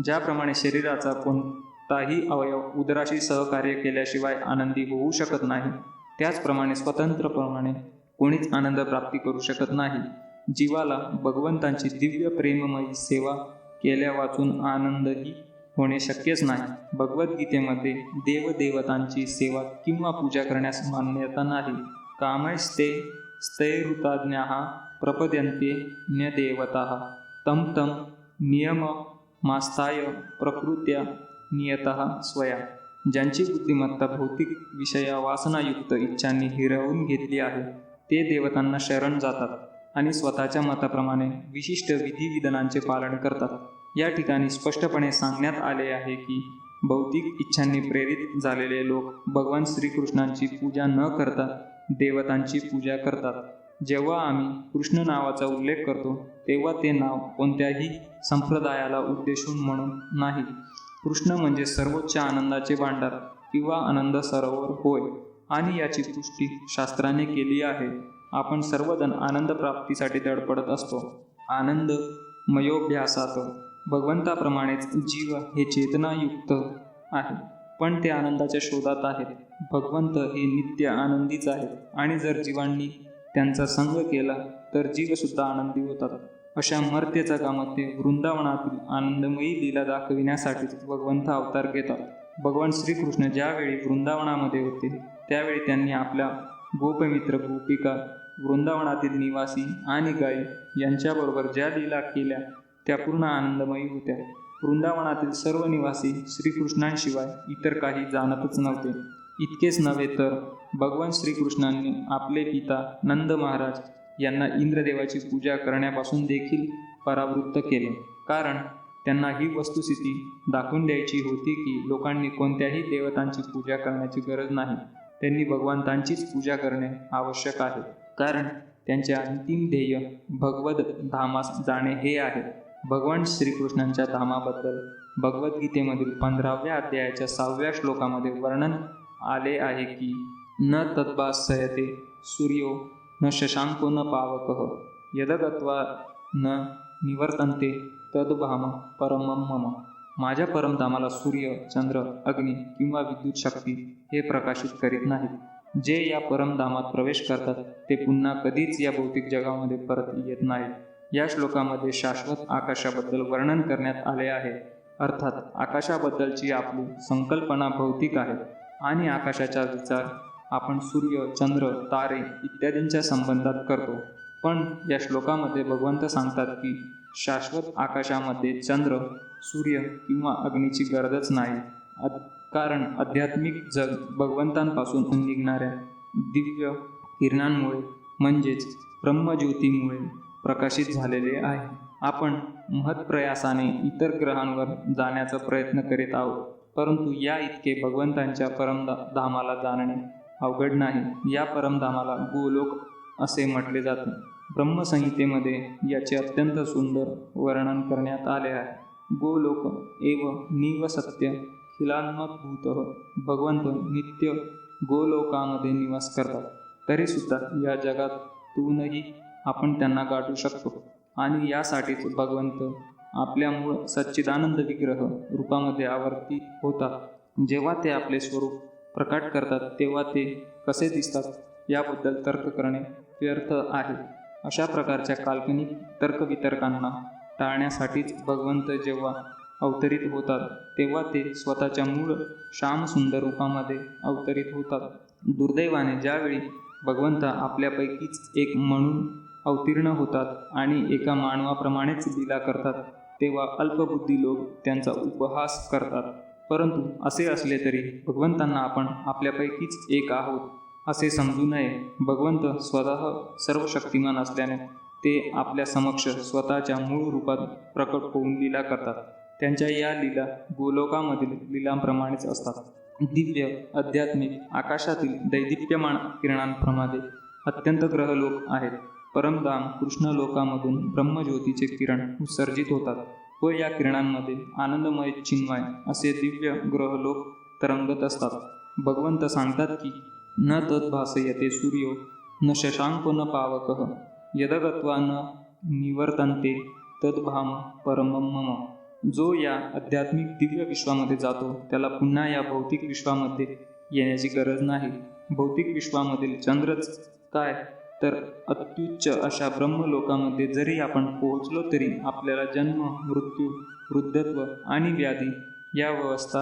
ज्याप्रमाणे शरीराचा कोणताही अवयव उदराशी सहकार्य केल्याशिवाय आनंदी होऊ शकत नाही, त्याचप्रमाणे स्वतंत्रपणे कोणीच आनंद प्राप्ती करू शकत नाही. जीवाला भगवंतांची दिव्य प्रेममयी सेवा केल्या वाचून आनंदही होणे शक्यच नाही. भगवद्गीतेमध्ये देवदेवतांची सेवा किंवा पूजा करण्यास मान्यता नाही. कामैस्ते स्थैरुताज्ञाः प्रपद्यन्ते न्यदेवताः तं तं नियममास्थाय प्रकृत्या नियतः स्वया. ज्यांची बुद्धिमत्ता भौतिक विषया वासनायुक्त इच्छांनी हिरावून घेतली आहे ते देवतांना शरण जातात आणि स्वतःच्या मताप्रमाणे विशिष्ट विधिविधानांचे पालन करतात. या ठिकाणी स्पष्टपणे सांगण्यात आले आहे की भौतिक इच्छांनी प्रेरित झालेले लोक भगवान श्रीकृष्णांची पूजा न करता देवतांची पूजा करतात. जेव्हा आम्ही कृष्ण नावाचा उल्लेख करतो तेव्हा ते नाव कोणत्याही संप्रदायाला उद्देशून म्हणून नाही. कृष्ण म्हणजे सर्वोच्च आनंदाचे भांडार किंवा आनंद सरोवर होय आणि याची पुष्टी शास्त्राने केली आहे. आपण सर्वजण आनंद प्राप्तीसाठी धडपडत असतो. आनंद मयोभ्यासात भगवंताप्रमाणेच जीव हे चेतनायुक्त आहे, पण ते आनंदाच्या शोधात आहेत. भगवंत हे नित्य आनंदीच आहेत आणि जर जीवांनी त्यांचा संग केला तर जीवसुद्धा आनंदी होतात. अशा मर्त्य जगामध्ये वृंदावनातील आनंदमयी लीला दाखविण्यासाठीच भगवंत अवतार घेतात. भगवान श्रीकृष्ण ज्यावेळी वृंदावनामध्ये होते त्यावेळी त्यांनी आपल्या गोपमित्र गोपिका वृंदावनातील निवासी आणि गायी यांच्याबरोबर ज्या लीला केल्या त्या पूर्ण आनंदमयी होत्या. वृंदावनातील सर्व निवासी श्रीकृष्णांशिवाय इतर काही जाणतच नव्हते. इतकेच नव्हे तर भगवान श्रीकृष्णांनी आपले पिता नंद महाराज यांना इंद्रदेवाची पूजा करण्यापासून देखील परावृत्त केले. कारण त्यांना ही वस्तुस्थिती दाखवून द्यायची होती की लोकांनी कोणत्याही देवतांची पूजा करण्याची गरज नाही. त्यांनी भगवंतांचीच पूजा करणे आवश्यक आहे. कारण त्यांचे अंतिम ध्येय भगवद धामास जाणे हे आहे. भगवान श्रीकृष्णांच्या धामाबद्दल भगवद्गीतेमधील 15व्या अध्यायाच्या 6व्या श्लोकामध्ये वर्णन आले आहे की न तद्भासयते सूर्यो न शशांको न पावकः यदगत्वा न निवर्तन्ते तद्भाम परमं मम. माझ्या परमधामाला सूर्य, चंद्र, अग्नी किंवा विद्युत शक्ती हे प्रकाशित करीत नाहीत. जे या परमधामात प्रवेश करतात ते पुन्हा कधीच या भौतिक जगामध्ये परत येत नाहीत. या श्लोकामध्ये शाश्वत आकाशाबद्दल वर्णन करण्यात आले आहे. अर्थात आकाशाबद्दलची आपली संकल्पना भौतिक आहे आणि आकाशाचा विचार आपण सूर्य, चंद्र, तारे इत्यादींच्या संबंधात करतो. पण या श्लोकामध्ये भगवंत सांगतात की शाश्वत आकाशामध्ये चंद्र, सूर्य किंवा अग्नीची गरजच नाही. कारण आध्यात्मिक जग भगवंतांपासून निघणाऱ्या दिव्य किरणांमुळे म्हणजेच ब्रह्मज्योतीमुळे प्रकाशित झालेले आहे. आपण महत्प्रयासाने इतर ग्रहांवर जाण्याचा प्रयत्न करीत आहोत, परंतु या इतके भगवंतांच्या परमधामाला जाणणे अवघड नाही. या परमधामाला गोलोक असे म्हटले जाते. ब्रह्मसंहितेमध्ये याचे अत्यंत सुंदर वर्णन करण्यात आले आहे. गोलोक एव निवसत्य खिलान्मभूतः. भगवंत नित्य गोलोकामध्ये निवास करतात. तरीसुद्धा या जगातूनही आपण त्यांना गाठू शकतो आणि यासाठीच भगवंत आपल्या मूळ सच्चिदानंद विग्रह रूपामध्ये आवर्ती होतात. जेव्हा ते आपले स्वरूप प्रकट करतात तेव्हा ते कसे दिसतात याबद्दल तर्क करणे व्यर्थ आहे. अशा प्रकारच्या काल्पनिक तर्कवितर्कांना टाळण्यासाठीच भगवंत जेव्हा अवतरित होतात तेव्हा ते स्वतःच्या मूळ श्यामसुंदर रूपामध्ये अवतरित होतात. दुर्दैवाने ज्यावेळी भगवंत आपल्यापैकीच एक म्हणून अवतीर्ण होतात आणि एका मानवाप्रमाणेच लीला करतात तेव्हा अल्पबुद्धी लोक त्यांचा उपहास करतात. परंतु असे असले तरी भगवंतांना आपण आपल्यापैकीच एक आहोत असे समजू नये. भगवंत स्वतः सर्व शक्तिमान असल्याने ते आपल्या समक्ष स्वतःच्या मूळ रूपात प्रकट होऊन लीला करतात. त्यांच्या या लीला गोलोकामधील लीलांप्रमाणेच असतात. दिव्य आध्यात्मिक आकाशातील दैदिप्यमान किरणांप्रमाणे अत्यंत ग्रहलोक आहेत. परमधाम कृष्णलोकामधून ब्रह्मज्योतीचे किरण उत्सर्जित होतात व या किरणांमध्ये आनंदमय चिन्मय असे दिव्य ग्रहलोक तरंगत असतात. भगवंत सांगतात की न तद्भासयते सूर्यो न शशांको न पावकः यदगत्वा न निवर्तन्ते तद्भाम परमं मम. जो या आध्यात्मिक दिव्य विश्वामध्ये जातो त्याला पुन्हा या भौतिक विश्वामध्ये येण्याची गरज नाही. भौतिक विश्वामधील चंद्रच काय तर अत्युच्च अशा ब्रह्मलोकामध्ये जरी आपण पोहोचलो तरी आपल्याला जन्म, मृत्यू, वृद्धत्व आणि व्याधी या व्यवस्था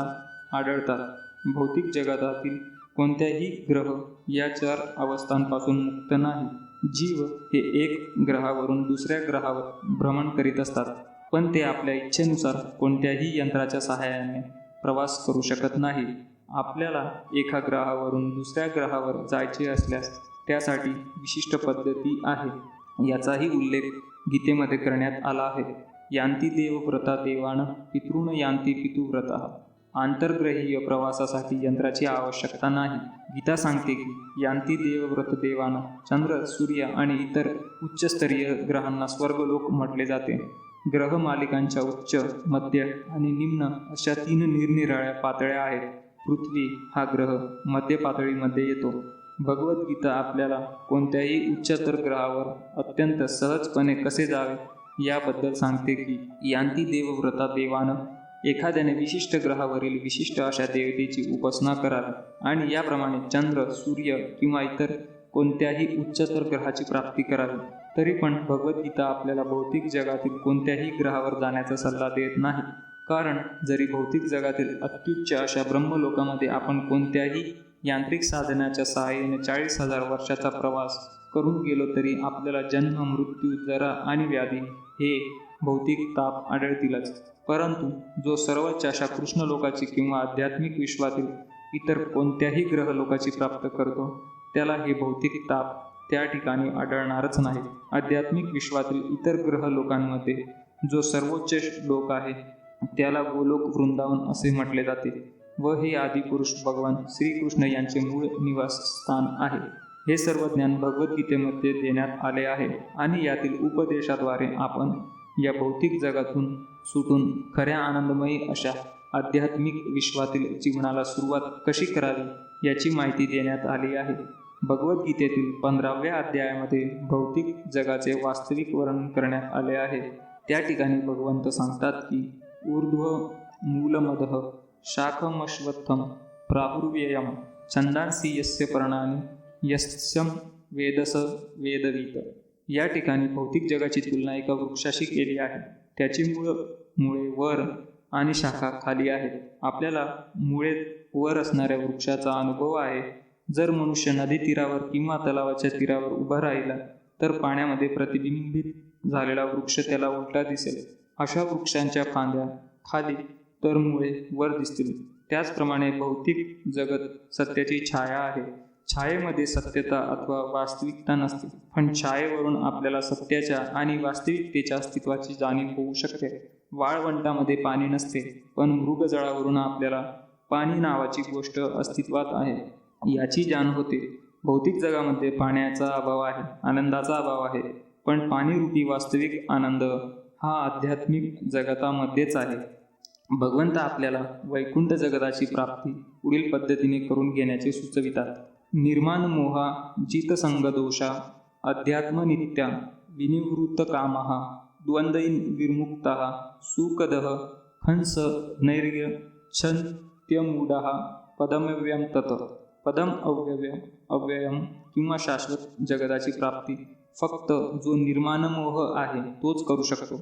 आढळतात. भौतिक जगतातील कोणत्याही ग्रह या 4 अवस्थांपासून मुक्त नाही. जीव हे एक ग्रहावरून दुसऱ्या ग्रहावर भ्रमण करीत असतात, पण ते आपल्या इच्छेनुसार कोणत्याही यंत्राच्या सहाय्याने प्रवास करू शकत नाही. आपल्याला एका ग्रहावरून दुसऱ्या ग्रहावर जायचे असल्यास त्यासाठी विशिष्ट पद्धती आहे. याचाही उल्लेख गीतेमध्ये करण्यात आला आहे. यान्ति देवव्रता देवान पितॄन यान्ति पितुव्रतः. आंतरग्रहीय प्रवासासाठी यंत्राची आवश्यकता नाही. गीता सांगते की यान्ति देवव्रत देवान. चंद्र, सूर्य आणि इतर उच्चस्तरीय ग्रहांना स्वर्गलोक म्हटले जाते. ग्रह मालिकांच्या उच्च, मध्य आणि निम्न अशा 3 निरनिराळ्या पातळ्या आहेत. पृथ्वी हा ग्रह मध्य पातळीमध्ये येतो. भगवद्गीता आपल्याला कोणत्याही उच्चतर ग्रहावर अत्यंत सहजपणे कसे जावे याबद्दल सांगते की यान्ति देवव्रता देवान. एखाद्याने विशिष्ट ग्रहावरील विशिष्ट अशा देवतेची उपासना करावी आणि याप्रमाणे चंद्र, सूर्य किंवा इतर कोणत्याही उच्चतर ग्रहाची प्राप्ती करावी. तरी पण भगवद्गीता आपल्याला भौतिक जगातील कोणत्याही ग्रहावर जाण्याचा सल्ला देत नाही. कारण जरी भौतिक जगातील अत्युच्च अशा ब्रह्मलोकामध्ये आपण कोणत्याही यांत्रिक साधनाच्या सहाय्याने 40,000 वर्षाचा प्रवास करून गेलो तरी आपल्याला जन्म, मृत्यू, जरा आणि व्याधी हे भौतिक ताप आढळतीलच. परंतु जो सर्वच अशा कृष्ण लोकाची किंवा आध्यात्मिक विश्वातील इतर कोणत्याही ग्रह लोकाची प्राप्त करतो त्याला हे भौतिक ताप त्या ठिकाणी आढळणारच नाही. आध्यात्मिक विश्वातील इतर ग्रह लोकांमध्ये जो सर्वोच्च लोक आहे त्याला गोलोक वृंदावन असे म्हटले जाते व हे आदिपुरुष भगवान श्रीकृष्ण यांचे मूळ निवासस्थान आहे. हे सर्व ज्ञान भगवद्गीतेमध्ये देण्यात आले आहे आणि यातील उपदेशाद्वारे आपण या भौतिक जगातून सुटून खऱ्या आनंदमयी अशा आध्यात्मिक विश्वातील जीवनाला सुरुवात कशी करावी याची माहिती देण्यात आली आहे. भगवद्गीतेतील 15व्या अध्यायामध्ये भौतिक जगाचे वास्तविक वर्णन करण्यात आले आहे. त्या ठिकाणी भगवंत सांगतात की ऊर्ध्व मूलमदः शाखमश्वत्थं प्राहुर्व्ययं छंदांसी यस्य पर्णानि यस्यं वेदस वेदवीत. या ठिकाणी भौतिक जगाची तुलना एका वृक्षाशी केली आहे. त्याची मुळे वर आणि शाखा खाली आहेत. आपल्याला मुळे वर असणाऱ्या वृक्षाचा अनुभव आहे. जर मनुष्य नदी तीरावर किंवा तलावाच्या तीरावर उभा राहिला तर पाण्यामध्ये प्रतिबिंबित झालेला वृक्ष त्याला उलटा दिसेल. अशा वृक्षांच्या फांद्या खाली तर मुळे वर दिसतील. त्याचप्रमाणे भौतिक जगत सत्याची छाया आहे. छायेमध्ये सत्यता अथवा वास्तविकता नसते, पण छायेवरून आपल्याला सत्याच्या आणि वास्तविकतेच्या अस्तित्वाची जाणीव होऊ शकते. वाळवंटामध्ये पाणी नसते, पण मृगजळावरून आपल्याला पाणी नावाची गोष्ट अस्तित्वात आहे याची जाण होते. भौतिक जगामध्ये पाण्याचा अभाव आहे, आनंदाचा अभाव आहे, पण पाणीरूपी वास्तविक आनंद हा आध्यात्मिक जगतामध्येच आहे. भगवंत आपल्याला वैकुंठ जगताची प्राप्ती पुढील पद्धतीने करून घेण्याचे सुचवितात. निर्माण मोहा जितसंग दोषा अध्यात्मनित्या विनिवृत्त कामः द्वंद्वैन विर्मुक्तः सुखदः हंस नैर्य छन्त्यमूढः पदमव्यम तत. पदम अव्ययम किंवा शाश्वत जगताची प्राप्ती फक्त जो निर्माण मोह आहे तोच करू शकतो.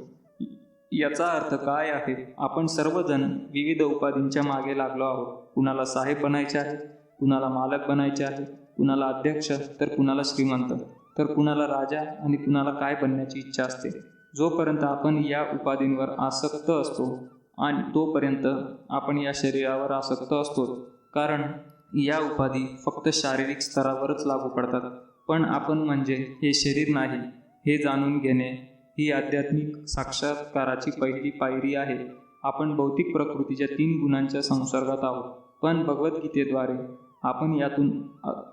याचा अर्थ काय आहे? आपण सर्वजण विविध उपाधींच्या मागे लागलो आहोत. कुणाला साहेब बनायचे आहे, कुणाला मालक बनायचे आहे, कुणाला अध्यक्ष, तर कुणाला श्रीमंत, तर कुणाला राजा आणि कुणाला काय बनण्याची इच्छा असते. जोपर्यंत आपण या उपाधींवर आसक्त असतो आणि तोपर्यंत आपण या शरीरावर आसक्त असतो, कारण या उपाधी फक्त शारीरिक स्तरावरच लागू पडतात. पण आपण म्हणजे हे शरीर नाही हे जाणून घेणे ही आध्यात्मिक साक्षात्काराची पहिली पायरी आहे. आपण भौतिक प्रकृतीच्या 3 गुणांच्या संसर्गात आहोत, पण भगवद्गीतेद्वारे आपण यातून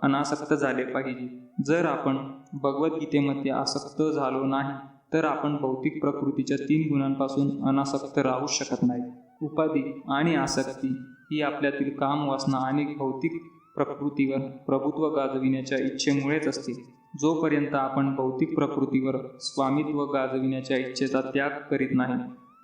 अनासक्त झाले पाहिजे. जर आपण भगवद्गीतेमध्ये आसक्त झालो नाही तर आपण भौतिक प्रकृतीच्या 3 गुणांपासून अनासक्त राहू शकत नाही. उपाधी आणि आसक्ती ही आपल्यातील काम, वासना आणि भौतिक प्रकृतीवर प्रभुत्व गाजविण्याच्या इच्छेमुळेच असते. जोपर्यंत आपण भौतिक प्रकृतीवर स्वामित्व गाजविण्याच्या इच्छेचा त्याग करीत नाही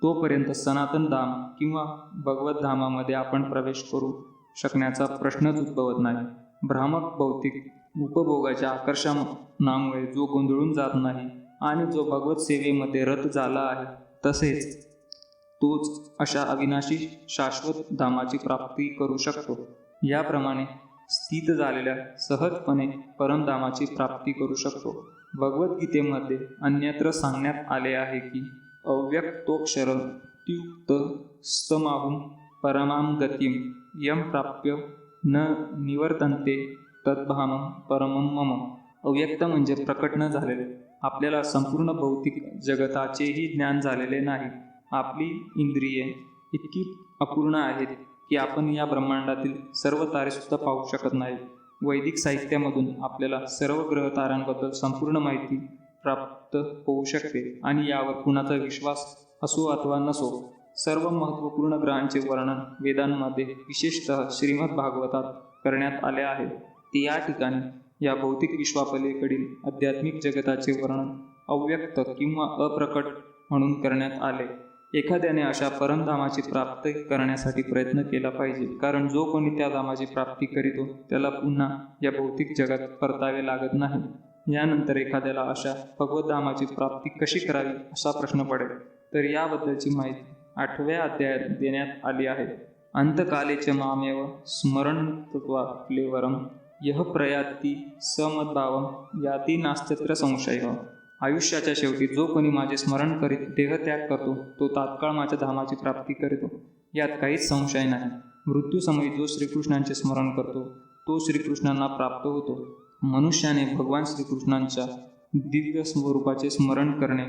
तोपर्यंत सनातन धाम किंवा भगवत धामामध्ये आपण प्रवेश करू शकण्याचा प्रश्नच उद्भवत नाही. भ्रामक भौतिक उपभोगाच्या आकर्षणामुळे जो गोंधळून जात नाही आणि जो भगवत सेवेमध्ये रत झाला आहे तसेच तोच अशा अविनाशी शाश्वत धामाची प्राप्ती करू शकतो. याप्रमाने स्थित झालेल्या सहजपणे परमधामाची प्राप्ती करू शकतो. भगवद्गीतेमध्ये अन्यत्र सांगण्यात आले आहे की अव्यक्तोक्षर त्युक्त स्तमाहुं परमां गतिं यम प्राप्य न निवर्तन्ते तद्धामं परमं मम. अव्यक्त म्हणजे प्रकट न झालेले. आपल्याला संपूर्ण भौतिक जगताचेही ज्ञान झालेले नाही. आपली इंद्रिये इतकी अपूर्ण आहेत की आपण या ब्रह्मांडातील सर्व तारेसुद्धा पाहू शकत नाही. वैदिक साहित्यामधून आपल्याला सर्व ग्रह ताऱ्यांबद्दल संपूर्ण माहिती प्राप्त होऊ शकते आणि यावर कुणाचा विश्वास असो अथवा नसो, सर्व महत्त्वपूर्ण ग्रहांचे वर्णन वेदांमध्ये विशेषतः श्रीमद भागवतात करण्यात आले आहे. ते या ठिकाणी या भौतिक विश्वापलीकडील आध्यात्मिक जगताचे वर्णन अव्यक्त किंवा अप्रकट म्हणून करण्यात आले. एखाद्याने अशा परमधामाची प्राप्ती करण्यासाठी प्रयत्न केला पाहिजे, कारण जो कोणी त्या धामाची प्राप्ती करीतो त्याला पुन्हा या भौतिक जगात परतावे लागत नाही. यानंतर एखाद्याला अशा भगवद्धामाची प्राप्ती कशी करावी असा प्रश्न पडेल, तर याबद्दलची माहिती 8व्या अध्यायात देण्यात आली आहे. अंतकाले च मामेव स्मरणत्वा क्लेवरम यह प्रयाती समद्भावं याती नास्त्यत्र संशयः. आयुष्याच्या शेवटी जो कोणी माझे स्मरण करीत देहत्याग करतो तो तात्काळ माझ्या धामाची प्राप्ती करतो, यात काहीच संशय नाही. मृत्यूसमयी जो श्रीकृष्णांचे स्मरण करतो तो श्रीकृष्णांना प्राप्त होतो. मनुष्याने भगवान श्रीकृष्णांच्या दिव्य स्वरूपाचे स्मरण करणे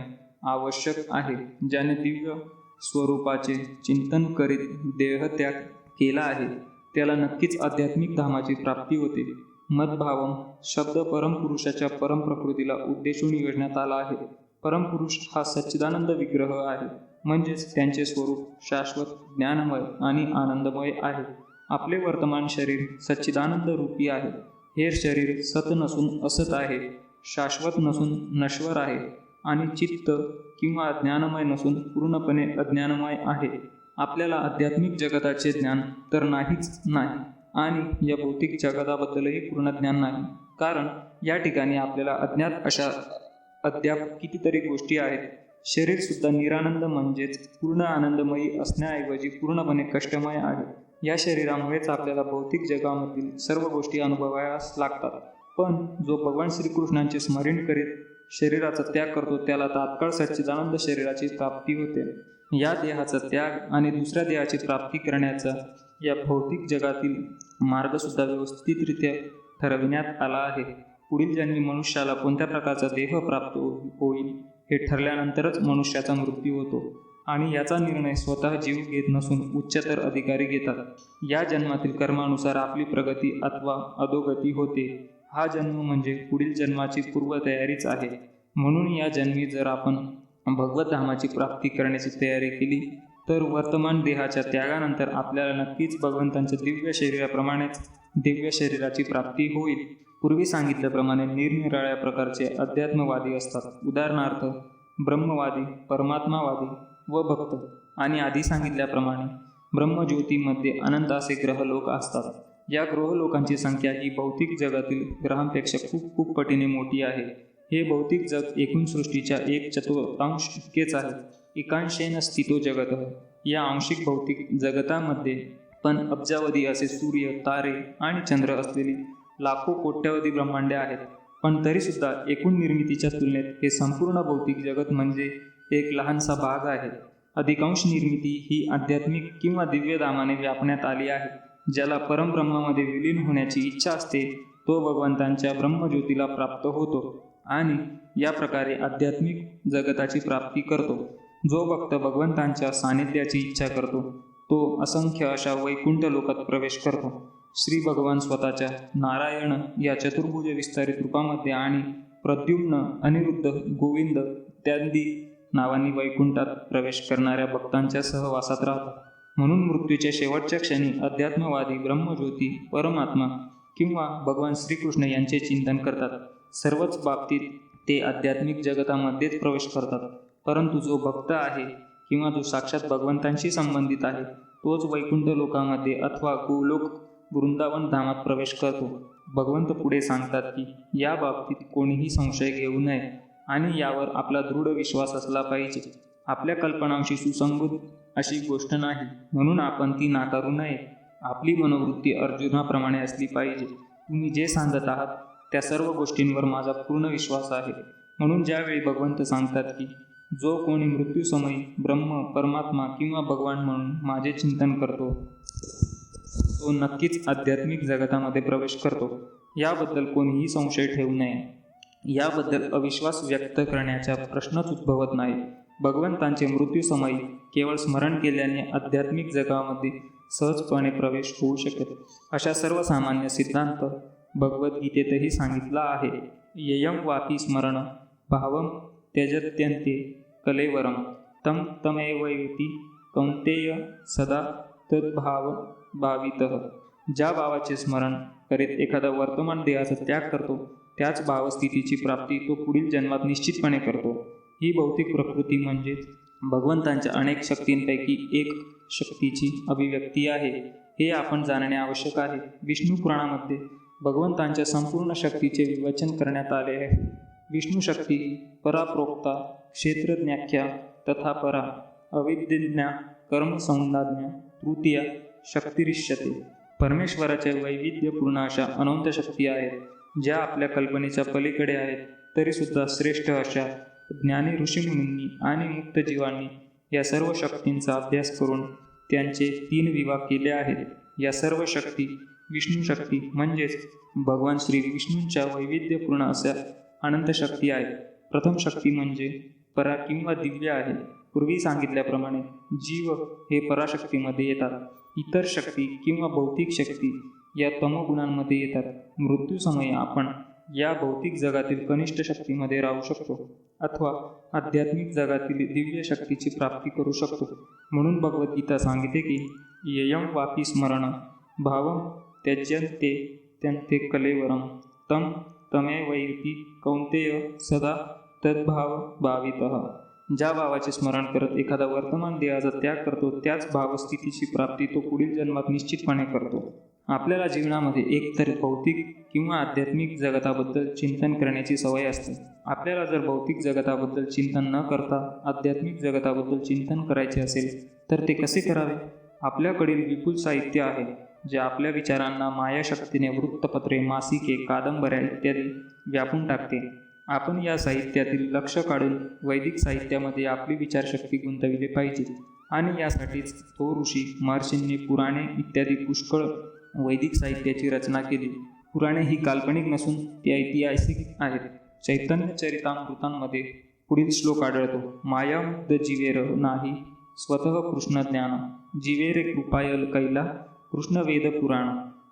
आवश्यक आहे. ज्याने दिव्य स्वरूपाचे चिंतन करीत देहत्याग केला आहे त्याला नक्कीच आध्यात्मिक धामाची प्राप्ती होते. मद्भावम शब्द परमपुरुषाच्या परमप्रकृतीला उद्देशून योजण्यात आला आहे. परमपुरुष हा सच्चिदानंद विग्रह आहे, म्हणजेच त्यांचे स्वरूप शाश्वत, ज्ञानमय आणि आनंदमय आहे. आपले वर्तमान शरीर सच्चिदानंद रूपी आहे. हे शरीर सत नसून असत आहे, शाश्वत नसून नश्वर आहे आणि चित्त किंवा ज्ञानमय नसून पूर्णपणे अज्ञानमय आहे. आपल्याला आध्यात्मिक जगताचे ज्ञान तर नाहीच नाही आणि या भौतिक जगताबद्दलही पूर्ण ज्ञान नाही, कारण या ठिकाणी आपल्याला अज्ञात अशा अद्याप कितीतरी गोष्टी आहेत. शरीरसुद्धा निरानंद म्हणजेच पूर्ण आनंदमयी असण्याऐवजी पूर्णपणे कष्टमय आहे. या शरीरामुळेच आपल्याला भौतिक जगामधील सर्व गोष्टी अनुभवायास लागतात. पण जो भगवान श्रीकृष्णांचे स्मरण करीत शरीराचा त्याग करतो त्याला तात्काळ सच्चिदानंद शरीराची प्राप्ती होते. या देहाचा त्याग आणि दुसऱ्या देहाची प्राप्ती करण्याचा या भौतिक जगातील मार्गसुद्धा व्यवस्थितरित्या ठरविण्यात आला आहे. पुढील जन्मी मनुष्याला कोणत्या प्रकारचा देह प्राप्त होईल हे ठरल्यानंतरच मनुष्याचा मृत्यू होतो आणि याचा निर्णय स्वतः जीव घेत नसून उच्चतर अधिकारी घेतात. या जन्मातील कर्मानुसार आपली प्रगती अथवा अधोगती होते. हा जन्म म्हणजे पुढील जन्माची पूर्वतयारीच आहे. म्हणून या जन्मी जर आपण भगवत धामाची प्राप्ती करण्याची तयारी केली तर वर्तमान देहाच्या त्यागानंतर आपल्याला नक्कीच भगवंतांच्या दिव्य शरीराप्रमाणेच दिव्य शरीराची प्राप्ती होईल. पूर्वी सांगितल्याप्रमाणे निरनिराळ्या प्रकारचे अध्यात्मवादी असतात. उदाहरणार्थ ब्रह्मवादी, परमात्मावादी व भक्त. आणि आधी सांगितल्याप्रमाणे ब्रह्मज्योतीमध्ये अनंत असे ग्रहलोक असतात. या ग्रहलोकांची संख्या ही भौतिक जगातील ग्रहांपेक्षा खूप खूप पटीने मोठी आहे. हे भौतिक जग एकूण सृष्टीच्या 1/4 इतकेच आहे. एकांशेन स्थितो जगत. या आंशिक भौतिक जगतामध्ये पण अब्जावधी असे सूर्य, तारे आणि चंद्र असलेली लाखो कोट्यावधी ब्रह्मांडे आहेत. पण तरीसुद्धा एकूण निर्मितीच्या तुलनेत हे संपूर्ण भौतिक जगत म्हणजे एक लहानसा भाग आहे. अधिकांश निर्मिती ही आध्यात्मिक किंवा दिव्य धामाने व्यापण्यात आली आहे. ज्याला परमब्रह्मामध्ये विलीन होण्याची इच्छा असते तो भगवंतांच्या ब्रह्मज्योतीला प्राप्त होतो आणि या प्रकारे आध्यात्मिक जगताची प्राप्ती करतो. जो भक्त भगवंतांच्या सानिध्याची इच्छा करतो तो असंख्य अशा वैकुंठ लोकात प्रवेश करतो. श्री भगवान स्वतःच्या नारायण या चतुर्भुज विस्तारित रूपामध्ये आणि प्रद्युम्न, अनिरुद्ध, गोविंद इत्यादी नावांनी वैकुंठात प्रवेश करणाऱ्या भक्तांच्या सहवासात राहतात. म्हणून मृत्यूच्या शेवटच्या क्षणी अध्यात्मवादी ब्रह्मज्योती, परमात्मा किंवा भगवान श्रीकृष्ण यांचे चिंतन करतात. सर्वच बाबतीत ते आध्यात्मिक जगतामध्येच प्रवेश करतात. परंतु जो भक्त आहे किंवा जो साक्षात भगवंतांशी संबंधित आहे तोच वैकुंठ लोकामध्ये अथवा गोलोक वृंदावन धामात प्रवेश करतो. भगवंत पुढे सांगतात की या बाबतीत कोणीही संशय घेऊ नये आणि यावर आपला दृढ विश्वास असला पाहिजे. आपल्या कल्पनांशी सुसंगत अशी गोष्ट नाही म्हणून आपण ती नाकारू नये. आपली मनोवृत्ती अर्जुनाप्रमाणे असली पाहिजे. तुम्ही जे सांगत आहात त्या सर्व गोष्टींवर माझा पूर्ण विश्वास आहे. म्हणून ज्यावेळी भगवंत सांगतात की जो कोणी मृत्यूसमयी ब्रह्म, परमात्मा किंवा भगवान म्हणून माझे चिंतन करतो तो नक्कीच आध्यात्मिक जगतामध्ये प्रवेश करतो, याबद्दल कोणीही संशय ठेवू नये. याबद्दल अविश्वास व्यक्त करण्याचा प्रश्नच उद्भवत नाही. भगवंतांचे मृत्यूसमयी केवळ स्मरण केल्याने आध्यात्मिक जगामध्ये सहजपणे प्रवेश होऊ शकेल अशा सर्वसामान्य सिद्धांत भगवद्गीतेतही सांगितला आहे. ययं वापी स्मरण भावं त्यजत्यन्ते कलेवरं तं तमेवैति कौन्तेय सदा तद्भाव भावितः. ज्या भावाचे स्मरण करीत एखादा वर्तमान देहाचा त्याग करतो त्याच भावस्थितीची प्राप्ती तो पुढील जन्मात निश्चितपणे करतो. ही भौतिक प्रकृती म्हणजे भगवंतांच्या अनेक शक्तींपैकी एक शक्तीची अभिव्यक्ती आहे हे आपण जाणणे आवश्यक आहे. विष्णू पुराणामध्ये भगवंतांच्या संपूर्ण शक्तीचे विवेचन करण्यात आले आहे. विष्णू शक्ती पराप्रोक्ता क्षेत्रज्ञाख्या तथा परा अविद्यज्ञा कर्मसंज्ञा तृतीया शक्तिरिष्यते. परमेश्वराच्या वैविध्यपूर्ण अशा अनंत शक्ती आहेत, ज्या आपल्या कल्पनेच्या पलीकडे आहेत. तरीसुद्धा श्रेष्ठ अशा ज्ञानी ऋषीमुनींनी आणि मुक्त जीवांनी या सर्व शक्तींचा अभ्यास करून त्यांचे 3 विभाग केले आहेत. या सर्व शक्ती विष्णू शक्ती म्हणजेच भगवान श्री विष्णूंच्या वैविध्यपूर्ण अशा अनंत शक्ती आहेत. प्रथम शक्ती म्हणजे परा किंवा दिव्य आहे. पूर्वी सांगितल्याप्रमाणे जीव हे पराशक्तीमध्ये येतात. इतर शक्ती किंवा भौतिक शक्ती या तमोगुणांमध्ये येतात. मृत्यूसमयी आपण या भौतिक जगातील कनिष्ठ शक्तीमध्ये राहू शकतो अथवा आध्यात्मिक जगातील दिव्य शक्तीची प्राप्ती करू शकतो. म्हणून भगवद्गीता सांगते की येयं वापी स्मरण भावं त्यज्यन्ते त्यन्ते कलेवरम तम तमेवैति कौन्तेय सदा तद्भाव भावितः. ज्या भावाचे स्मरण करत एखादा वर्तमान देहाचा त्याग करतो, त्याच भावस्थितीची प्राप्ती तो पुढील जन्मात निश्चितपणे करतो. आपल्याला जीवनामध्ये एकतर भौतिक किंवा आध्यात्मिक जगताबद्दल चिंतन करण्याची सवय असते. आपल्याला जर भौतिक जगताबद्दल चिंतन न करता आध्यात्मिक जगताबद्दल चिंतन करायचे असेल तर ते कसे करावे? आपल्याकडील विपुल साहित्य आहे, जे आपल्या विचारांना मायाशक्तीने वृत्तपत्रे, मासिके, कादंबऱ्या इत्यादी व्यापून टाकते. आपण या साहित्यातील लक्ष काढून वैदिक साहित्यामध्ये आपली विचारशक्ती गुंतविली पाहिजे. आणि यासाठीच तो ऋषी महर्षींनी पुराणे इत्यादी पुष्कळ वैदिक साहित्याची रचना केली. पुराणे ही काल्पनिक नसून ती ऐतिहासिक आहेत. चैतन्य चरितामृतांमध्ये पुढील श्लोक आढळतो. मायामुग्ध जीवेर नाही स्वतः कृष्ण ज्ञान जीवेरे कृपायल कैला कृष्ण वेद पुराण.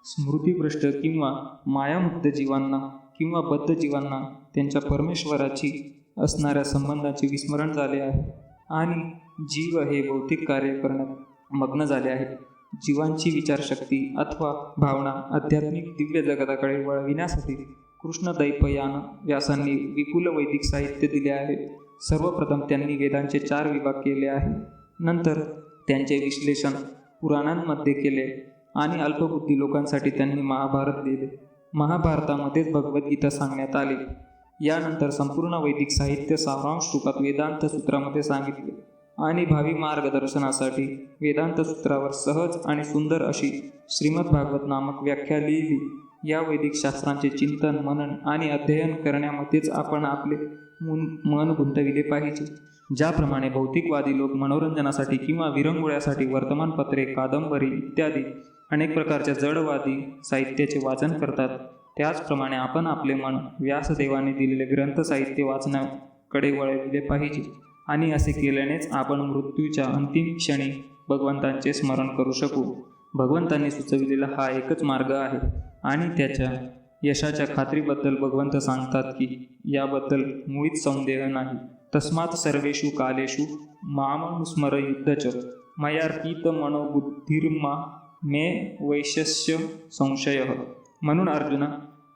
स्मृतिभ्रष्ट किंवा मायामुक्त जीवांना किंवा बद्ध जीवांना त्यांच्या परमेश्वराची असणाऱ्या संबंधाचे विस्मरण झाले आहे आणि जीव हे भौतिक कार्य करण्यात मग्न झाले आहेत. जीवांची विचारशक्ती अथवा भावना आध्यात्मिक दिव्य जगताकडे वळविण्यासाठी कृष्णद्वैपायन व्यासांनी विपुल वैदिक साहित्य दिले आहे. सर्वप्रथम त्यांनी वेदांचे 4 विभाग केले आहे. नंतर त्यांचे विश्लेषण पुराणांमध्ये केले आणि अल्पबुद्धी लोकांसाठी त्यांनी महाभारत लिहिले. महाभारतामध्येच भगवद्गीता सांगण्यात आली. यानंतर संपूर्ण वैदिक साहित्य सारांश रूपात वेदांत सूत्रामध्ये सांगितले आणि भावी मार्गदर्शनासाठी वेदांत सूत्रावर सहज आणि सुंदर अशी श्रीमद भागवत नामक व्याख्या लिहिली. या वैदिक शास्त्रांचे चिंतन, मनन आणि अध्ययन करण्यामध्येच आपण आपले मन गुंतविले पाहिजे. ज्याप्रमाणे भौतिकवादी लोक मनोरंजनासाठी किंवा विरंगुळ्यासाठी वर्तमानपत्रे, कादंबरी इत्यादी अनेक प्रकारच्या जडवादी साहित्याचे वाचन करतात, त्याचप्रमाणे आपण आपले मन व्यासदेवाने दिलेले ग्रंथ साहित्य वाचण्याकडे वळविले पाहिजे. आणि असे केल्यानेच आपण मृत्यूच्या अंतिम क्षणी भगवंतांचे स्मरण करू शकू. भगवंतांनी सुचविलेला हा एकच मार्ग आहे आणि त्याच्या यशाच्या खात्रीबद्दल भगवंत सांगतात की याबद्दल मुळीच संदेह नाही. तस्मात् सर्वेषु कालेषु मामनुस्मर युद्धच मयार्पित मनोबुद्धिर्मा मे वैशस्य संशयः. म्हणून अर्जुना,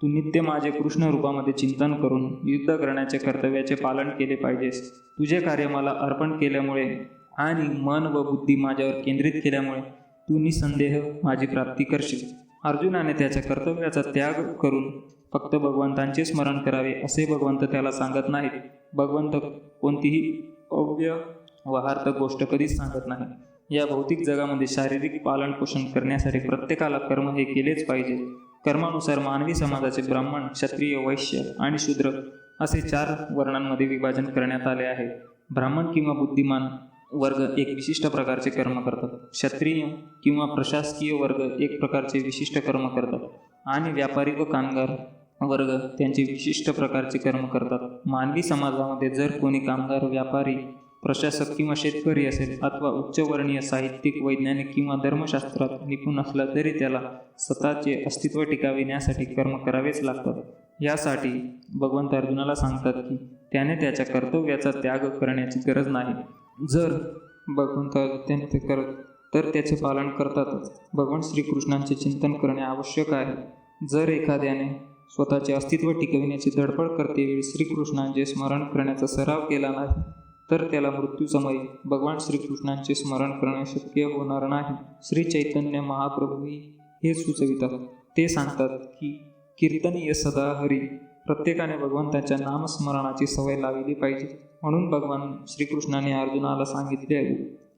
तू नित्य माझे कृष्ण रूपामध्ये चिंतन करून युद्ध करण्याचे कर्तव्याचे पालन केले पाहिजेस. तुझे कार्य मला अर्पण केल्यामुळे आणि मन व बुद्धी माझ्यावर केंद्रित केल्यामुळे तू निसंदेह माझी प्राप्ती करशील. अर्जुनाने त्याच्या कर्तव्याचा त्याग करून फक्त भगवंतांचे स्मरण करावे असे भगवंत त्याला सांगत नाहीत. भगवंत कोणतीही अव्यवहार्थ गोष्ट कधीच सांगत नाही. या भौतिक जगामध्ये शारीरिक पालन पोषण करण्यासाठी प्रत्येकाला कर्म हे केलेच पाहिजे. कर्मानुसार मानवी समाजाचे ब्राह्मण, क्षत्रिय, वैश्य आणि शूद्र असे 4 वर्णांमध्ये विभाजन करण्यात आले आहे. ब्राह्मण किंवा बुद्धिमान वर्ग एक विशिष्ट प्रकारचे कर्म करतात. क्षत्रिय किंवा प्रशासकीय वर्ग एक प्रकारचे विशिष्ट कर्म करतात आणि व्यापारी व कामगार वर्ग त्यांचे विशिष्ट प्रकारचे कर्म करतात. मानवी समाजामध्ये जर कोणी कामगार, व्यापारी, प्रशासक किंवा शेतकरी असेल अथवा उच्चवर्णीय साहित्यिक, वैज्ञानिक किंवा धर्मशास्त्रात निपुण असला तरी त्याला स्वतःचे अस्तित्व टिकविण्यासाठी कर्म करावेच लागतात. यासाठी भगवंत अर्जुनाला सांगतात की त्याने त्याच्या कर्तव्याचा त्याग करण्याची गरज नाही. जर भगवंत ते करत तर त्याचे पालन करतातच. भगवान श्रीकृष्णांचे चिंतन करणे आवश्यक आहे. जर एखाद्याने स्वतःचे अस्तित्व टिकविण्याची धडपड करतेवेळी श्रीकृष्णांचे स्मरण करण्याचा सराव केला नाही तर त्याला मृत्यूसमयी भगवान श्रीकृष्णांचे स्मरण करणे शक्य होणार नाही. श्री चैतन्य महाप्रभूही हे सुचवितात. ते सांगतात की कीर्तनीय सदा हरी. प्रत्येकाने भगवंताच्या नामस्मरणाची सवय लावली पाहिजे. म्हणून भगवान श्रीकृष्णाने अर्जुनाला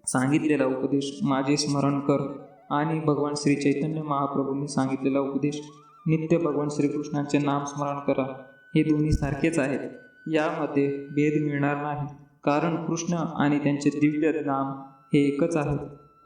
सांगितलेला उपदेश माझे स्मरण कर आणि भगवान श्री चैतन्य महाप्रभूंनी सांगितलेला उपदेश, नित्य भगवान श्रीकृष्णांचे नामस्मरण करा, हे दोन्ही सारखेच आहेत. यामध्ये भेद मिळणार नाही, कारण कृष्ण आणि त्यांचे दिव्य नाम हे एकच आहे.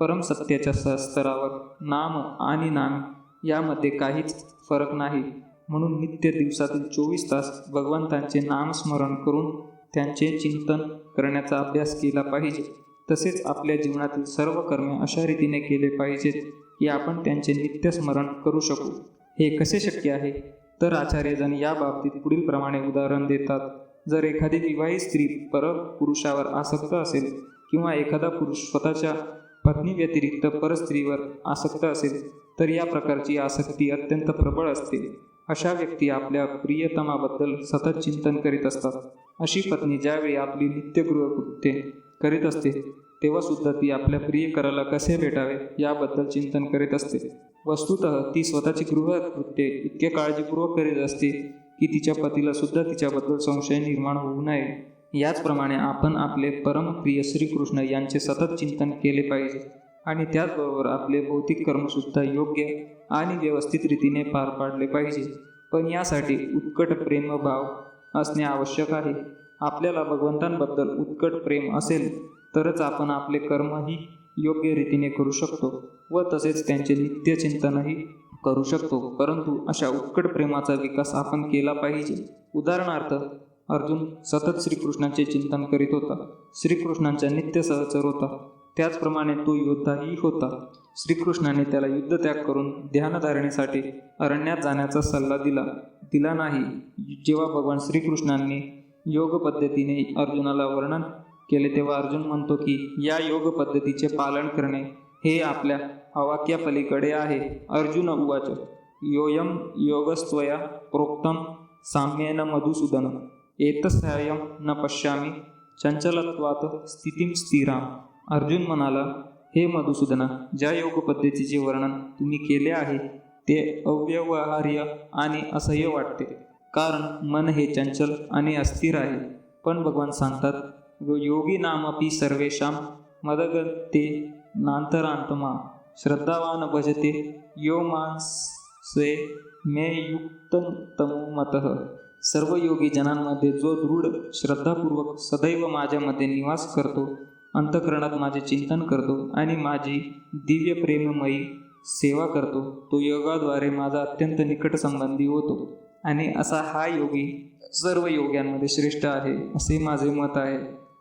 परमसत्याच्या स्तरावर नाम आणि नाम यामध्ये काहीच फरक नाही. म्हणून नित्य दिवसातील 24 तास भगवंतांचे नामस्मरण करून त्यांचे चिंतन करण्याचा अभ्यास केला पाहिजे. तसेच आपल्या जीवनातील सर्व कर्मे अशा रीतीने केले पाहिजेत की आपण त्यांचे नित्य स्मरण करू शकू. हे कसे शक्य आहे? तर आचार्यजन या बाबतीत पुढील प्रमाणे उदाहरण देतात. जर एखादी विवाहित स्त्री परपुरुषावर आसक्त असेल किंवा एखादा पुरुष स्वतःच्या पत्नी व्यतिरिक्त परस्त्रीवर आसक्त असेल तर या प्रकारची आसक्ती अत्यंत प्रबळ असते. अशा व्यक्ती आपल्या प्रियतमाबद्दल सतत चिंतन करीत असतात. अशी पत्नी ज्यावेळी आपली नित्यगृहकृत्ये करीत असते तेव्हा सुद्धा ती आपल्या प्रियकराला कसे भेटावे याबद्दल चिंतन करीत असते. वस्तुतः ती स्वतःची गृहकृत्ये इतके काळजीपूर्वक करीत असते की तिच्या पतीला सुद्धा तिच्याबद्दल संशय निर्माण होऊ नये. याचप्रमाणे आपण आपले परमप्रिय श्रीकृष्ण यांचे सतत चिंतन केले पाहिजे आणि त्याचबरोबर आपले भौतिक कर्मसुद्धा योग्य आणि व्यवस्थित रीतीने पार पाडले पाहिजे. पण यासाठी उत्कट प्रेमभाव असणे आवश्यक आहे. आपल्याला भगवंतांबद्दल उत्कट प्रेम असेल तरच आपण आपले कर्मही योग्य रीतीने करू शकतो व तसेच त्यांचे नित्य चिंतनही करू शकतो. परंतु अशा उत्कट प्रेमाचा विकास आपण केला पाहिजे. उदाहरणार्थ, अर्जुन सतत श्रीकृष्णांचे चिंतन करीत होता. श्रीकृष्णांचा नित्य सहचर होता. त्याचप्रमाणे तो योद्धाही होता. श्रीकृष्णाने त्याला युद्धत्याग करून ध्यानधारणेसाठी अरण्यात जाण्याचा सल्ला दिला नाही. जेव्हा भगवान श्रीकृष्णांनी योग पद्धतीने अर्जुनाला वर्णन केले तेव्हा अर्जुन म्हणतो की या योग पद्धतीचे पालन करणे हे आपल्या अवाक्यापलीकडे आहे. अर्जुन उवाच योयम योगस्त्वया प्रोक्तम साम्येन मधुसूदन एतस्यायम न पश्यामी चंचलत्वात स्थितीम स्थिराम. अर्जुन म्हणाला, हे मधुसूदना, ज्या योग पद्धतीचे वर्णन तुम्ही केले आहे ते अव्यवहार्य आणि असह्य वाटते, कारण मन हे चंचल आणि अस्थिर आहे. पण भगवान सांगतात, योगी नामपि सर्वेषां मदगते नांतरांतमा श्रद्धावान भजते यो मां स्वे मे युक्ततमो मतः. सर्व योगी जनांमध्ये जो दृढ श्रद्धापूर्वक सदैव माझ्यामध्ये निवास करतो, अंतःकरणात माझे चिंतन करतो आणि माझी दिव्य प्रेममयी सेवा करतो, तो योगाद्वारे माझा अत्यंत निकट संबंधी होतो. आणि असा हा योगी सर्व योग्यांमध्ये श्रेष्ठ आहे असे माझे मत आहे.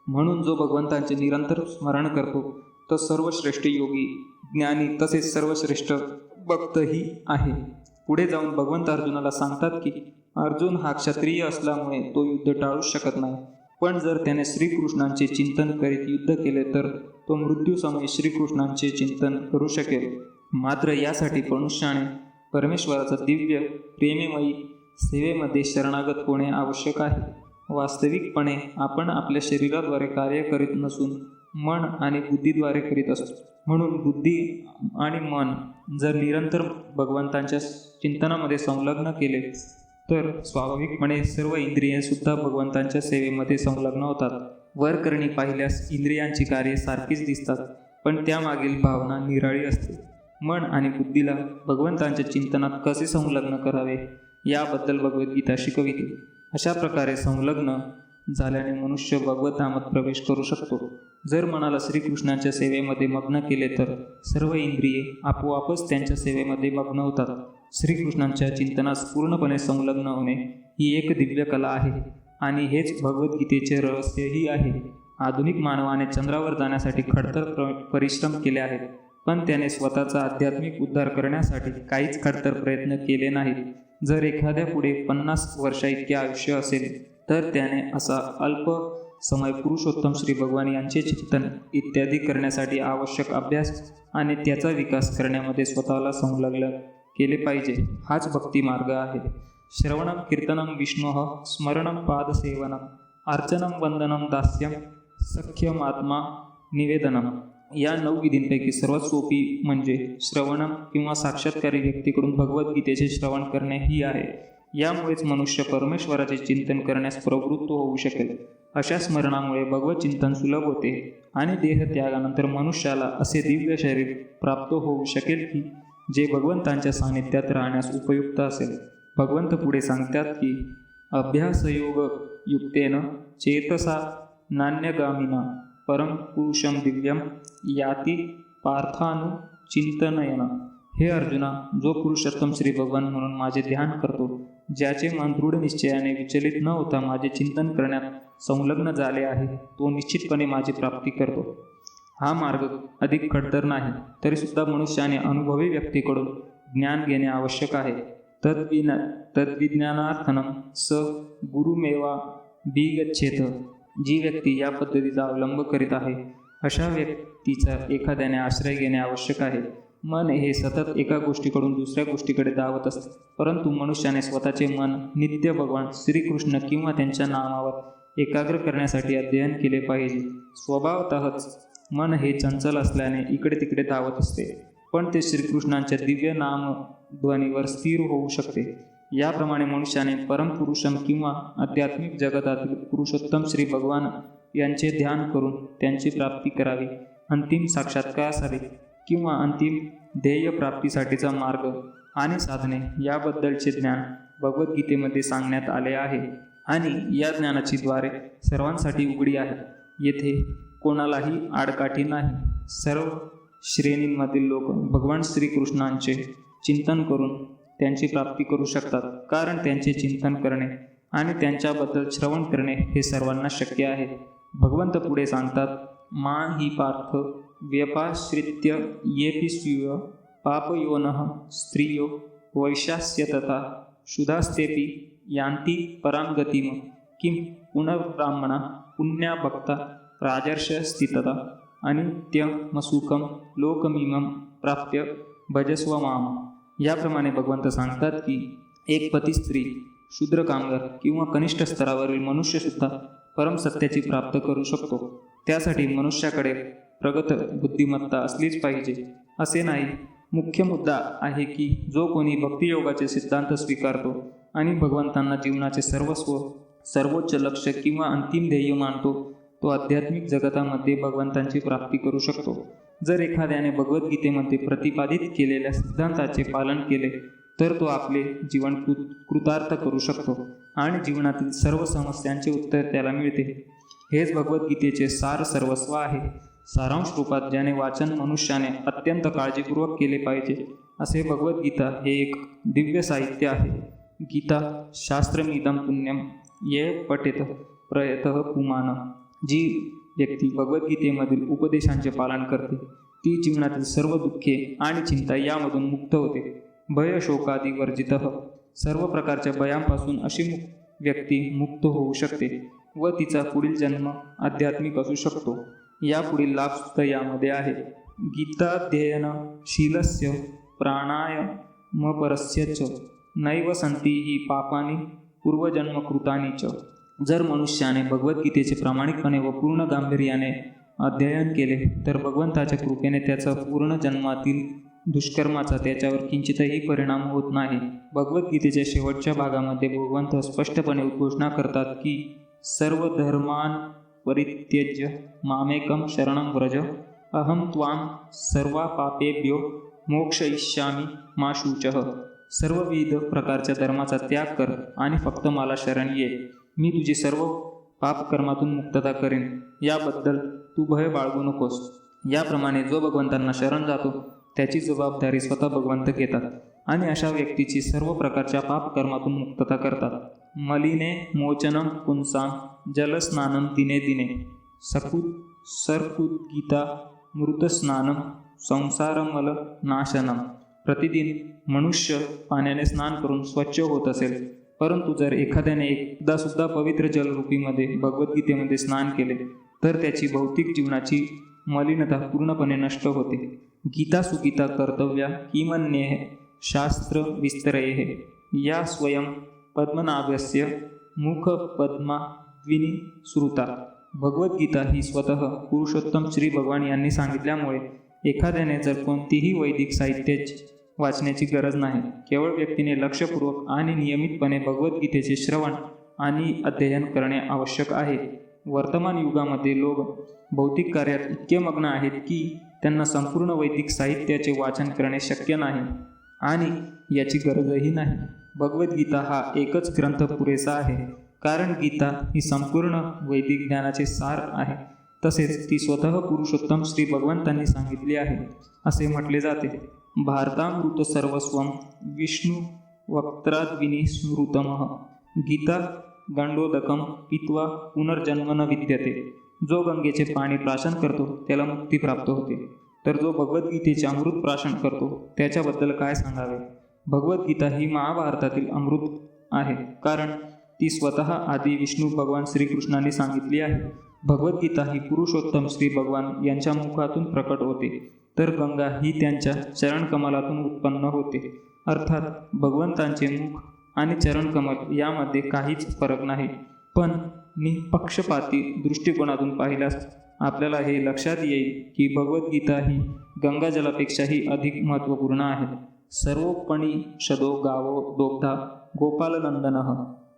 म्हणून जो भगवंतांचे निरंतर स्मरण करतो तो सर्वश्रेष्ठ योगी, ज्ञानी तसेच सर्वश्रेष्ठ भक्तही आहे. पुढे जाऊन भगवंत अर्जुनाला सांगतात की अर्जुन हा क्षत्रिय असल्यामुळे तो युद्ध टाळू शकत नाही. पण जर त्याने श्रीकृष्णांचे चिंतन करीत युद्ध केले तर तो मृत्यूसमयी श्रीकृष्णांचे चिंतन करू शकेल. मात्र यासाठी मनुष्याने परमेश्वराचा दिव्य प्रेममयी सेवेमध्ये शरणागत होणे आवश्यक आहे. वास्तविकपणे आपण आपल्या शरीराद्वारे कार्य करीत नसून मन आणि बुद्धीद्वारे करीत असतो. म्हणून बुद्धी आणि मन जर निरंतर भगवंतांच्या चिंतनामध्ये संलग्न केले तर स्वाभाविकपणे सर्व इंद्रिये सुद्धा भगवंतांच्या सेवेमध्ये संलग्न होतात. वरकरणी पाहिल्यास इंद्रियांची कार्ये सारखीच दिसतात, पण त्यामागील भावना निराळी असते. मन आणि बुद्धीला भगवंतांच्या चिंतनात कसे संलग्न करावे याबद्दल भगवद्गीता शिकविते. अशा प्रकारे संलग्न झाल्याने मनुष्य भगवद्धामात प्रवेश करू शकतो. जर मनाला श्रीकृष्णांच्या सेवेमध्ये मग्न केले तर सर्व इंद्रिये आपोआपच त्यांच्या सेवेमध्ये मग्न होतात. श्रीकृष्णांच्या चिंतनास पूर्णपणे संलग्न होणे ही एक दिव्य कला आहे आणि हेच भगवद्गीतेचे रहस्यही आहे. आधुनिक मानवाने चंद्रावर जाण्यासाठी खडतर परिश्रम केले आहेत, पण त्याने स्वतःचा आध्यात्मिक उद्धार करण्यासाठी काहीच खडतर प्रयत्न केले नाहीत. जर एखाद्या पुढे 50 वर्षा इतके आयुष्य असेल तर त्याने असा अल्प समय पुरुषोत्तम श्री भगवान यांचे चिंतन इत्यादी करण्यासाठी आवश्यक अभ्यास आणि त्याचा विकास करण्यामध्ये स्वतःला संलग्न केले पाहिजे. हाच भक्ती मार्ग आहे. श्रवणम कीर्तनम विष्णोः स्मरणम पादसेवनम अर्चनम वंदनम दास्यम सख्यम आत्मा निवेदनम. या 9 विधींपैकी सर्वात सोपी म्हणजे श्रवणम किंवा साक्षात्कारी व्यक्तीकडून भगवद्गीतेचे श्रवण करणे ही आहे. यामुळेच मनुष्य परमेश्वराचे चिंतन करण्यास प्रवृत्त होऊ शकेल. अशा स्मरणामुळे भगवत चिंतन सुलभ होते आणि देहत्यागानंतर मनुष्याला असे दिव्य शरीर प्राप्त होऊ शकेल की जे भगवंतांच्या सानिध्यात राहण्यास उपयुक्त असेल. भगवंत पुढे सांगतात की अभ्यासयोग युक्तेन चेतसा नान्यगामिना परम पुरुषम दिव्यम याती पार्थानु चिंतनयन. हे अर्जुना, जो पुरुषोत्तम श्री भगवान म्हणून माझे ध्यान करतो, ज्याचे मन दृढ निश्चयाने विचलित न होता माझे चिंतन करण्यात संलग्न झाले आहे, तो निश्चितपणे माझी प्राप्ती करतो. हा मार्ग अधिक खडतर नाही, तरीसुद्धा मनुष्याने अनुभवी व्यक्तीकडून ज्ञान घेणे आवश्यक आहे. तद्विज्ञानार्थनं स गुरुमेवा विगच्छेत. जी व्यक्ती या पद्धतीचा अवलंब करीत आहे, अशा व्यक्तीचा एखाद्याने आश्रय घेणे आवश्यक आहे. मन हे सतत एका गोष्टीकडून दुसऱ्या गोष्टीकडे धावत असते, परंतु मनुष्याने स्वतःचे मन नित्य भगवान श्रीकृष्ण किंवा त्यांच्या नामावर एकाग्र करण्यासाठी अध्ययन केले पाहिजे. स्वभावतःच मन हे चंचल असल्याने इकडे तिकडे धावत असते, पण ते श्रीकृष्णांच्या दिव्य नामध्वनीवर स्थिर होऊ शकते. याप्रमाणे मनुष्याने परमपुरुषम किंवा आध्यात्मिक जगतातील पुरुषोत्तम श्री भगवान यांचे ध्यान करून त्यांची प्राप्ती करावी. अंतिम साक्षात्कारासाठी किंवा अंतिम ध्येय प्राप्तीसाठीचा मार्ग आणि साधने याबद्दलचे ज्ञान भगवद्गीतेमध्ये सांगण्यात आले आहे आणि या ज्ञानाची द्वारे सर्वांसाठी उघडी आहे. येथे कोणालाही आडकाठी नाही. सर्व श्रेणींमधील लोक भगवान श्रीकृष्णांचे चिंतन करून त्यांची प्राप्ती करू शकतात, कारण त्यांचे चिंतन करणे आणि त्यांच्याबद्दल श्रवण करणे हे सर्वांना शक्य आहे. भगवंत पुढे सांगतात, मा ही पार्थ व्यपाश्रित्य येपि स्वीय पापयोनः स्त्रियो वैशास्य तथा शुधास्तेपि यान्ति परां गतिम किं पुनर्ब्राह्मणा पुण्या भक्ता राजर्ष स्थितता अनित्यमसुखं लोकमिमं प्राप्य भजस्व माम. याप्रमाणे भगवंत सांगतात की एक पती स्त्री, शूद्र कामगार किंवा कनिष्ठ स्तरावरील मनुष्यसुद्धा परमसत्याची प्राप्त करू शकतो. त्यासाठी मनुष्याकडे प्रगत बुद्धिमत्ता असलीच पाहिजे असे नाही. मुख्य मुद्दा आहे की जो कोणी भक्तियोगाचे सिद्धांत स्वीकारतो आणि भगवंतांना जीवनाचे सर्वस्व, सर्वोच्च लक्ष्य किंवा अंतिम ध्येय मानतो, तो आध्यात्मिक जगतामध्ये भगवंतांची प्राप्ती करू शकतो. जर एखाद्याने भगवद्गीतेमध्ये प्रतिपादित केलेल्या सिद्धांताचे पालन केले तर तो आपले जीवन कृतार्थ करू शकतो आणि जीवनातील सर्व समस्यांचे उत्तर त्याला मिळते. हेच भगवद्गीतेचे सार सर्वस्व आहे. सारांश रूपात ज्याने वाचन मनुष्याने अत्यंत काळजीपूर्वक केले पाहिजे असे भगवद्गीता हे एक दिव्य साहित्य आहे. गीता शास्त्रमिदं पुण्यम ये पठेत प्रयतः पुमान. जी व्यक्ती भगवद्गीतेमधील उपदेशांचे पालन करते ती जीवनातील सर्व दुःखे आणि चिंता यामधून मुक्त होते. भय शोकादी वर्जित. सर्व प्रकारच्या भयांपासून अशी व्यक्ती मुक्त होऊ शकते व तिचा पुढील जन्म आध्यात्मिक असू शकतो. यापुढील लाभ सुद्धा यामध्ये आहे. गीताध्ययन शीलस्य प्राणायामपरस्य च नैव संती ही पापानी पूर्वजन्मकृतानी च. जर मनुष्याने भगवद्गीतेचे प्रामाणिकपणे व पूर्ण गांभीर्याने अध्ययन केले तर भगवंताच्या कृपेने त्याचा पूर्ण जन्मातील दुष्कर्माचा त्याच्यावर किंचितही परिणाम होत नाही. भगवद्गीतेच्या शेवटच्या भागामध्ये भगवंत स्पष्टपणे घोषणा करतात की सर्व धर्मान परित्यज्य मामेकं शरणं व्रज अहं त्वां सर्वा पापेभ्यो मोक्षयिष्यामि मा शुचः. सर्वविध प्रकारच्या धर्माचा त्याग कर आणि फक्त मला शरण ये. मी तुझी सर्व पापकर्मातून मुक्तता करेन. याबद्दल तू भय बाळगू नकोस. याप्रमाणे जो भगवंतांना शरण जातो त्याची जबाबदारी स्वतः भगवंत घेतात आणि अशा व्यक्तीची सर्व प्रकारच्या पापकर्मातून मुक्तता करतात. मलिने मोचनं पुंसां जलस्नानं दिने दिने सर्कुद्गीता मृतस्नानं संसारमल नाशनम. प्रतिदिन मनुष्य पाण्याने स्नान करून स्वच्छ होत असेल, परंतु जर एखाद्याने एकदा सुद्धा पवित्र जलरूपीमध्ये भगवद्गीतेमध्ये स्नान केले तर त्याची भौतिक जीवनाची मलिनता पूर्णपणे नष्ट होते. गीता सुगीता कर्तव्या किमन्येह शास्त्र विस्तरेह या स्वयं पद्मनाभस्य मुख पद्माद्विनी श्रुता. भगवद्गीता ही स्वतः पुरुषोत्तम श्री भगवान यांनी सांगितल्यामुळे एखाद्याने जर कोणतीही वैदिक साहित्याची वाचण्याची गरज नाही. केवळ व्यक्तीने लक्षपूर्वक आणि नियमितपणे भगवद्गीतेचे श्रवण आणि अध्ययन करणे आवश्यक आहे. वर्तमान युगामध्ये लोक भौतिक कार्यात इतके मग्न आहेत की त्यांना संपूर्ण वैदिक साहित्याचे वाचन करणे शक्य नाही आणि याची गरजही नाही. भगवद्गीता हा एकच ग्रंथ पुरेसा आहे, कारण गीता ही संपूर्ण वैदिक ज्ञानाचे सार आहे. तसेच ती स्वतः पुरुषोत्तम श्री भगवंतांनी सांगितली आहे असे म्हटले जाते. भारतामृत सर्वस्वम विष्णू वक्त्राद्विनी स्मृतमः गीता गंडोदकम पित्वा पुनर्जन्म न विद्यते. जो गंगेचे पाणी प्राशन करतो त्याला मुक्ती प्राप्त होते, तर जो भगवद्गीतेचे अमृत प्राशन करतो त्याच्याबद्दल काय सांगावे. भगवद्गीता ही महाभारतातील अमृत आहे, कारण ती स्वतः आदी विष्णू भगवान श्रीकृष्णांनी सांगितली आहे. भगवद्गीता ही पुरुषोत्तम श्री भगवान यांच्या मुखातून प्रकट होते, तर गंगा ही त्यांच्या चरणकमलातून उत्पन्न होते. अर्थात भगवंतांचे मुख आणि चरणकमल यामध्ये काहीच फरक नाही. पण निपक्षपाती दृष्टिकोनातून पाहिल्यास आपल्याला हे लक्षात येईल की भगवद्गीता ही गंगाजलापेक्षाही अधिक महत्त्वपूर्ण आहे. सर्वोपनिषदो गावो दोग्धा गोपालनंदनः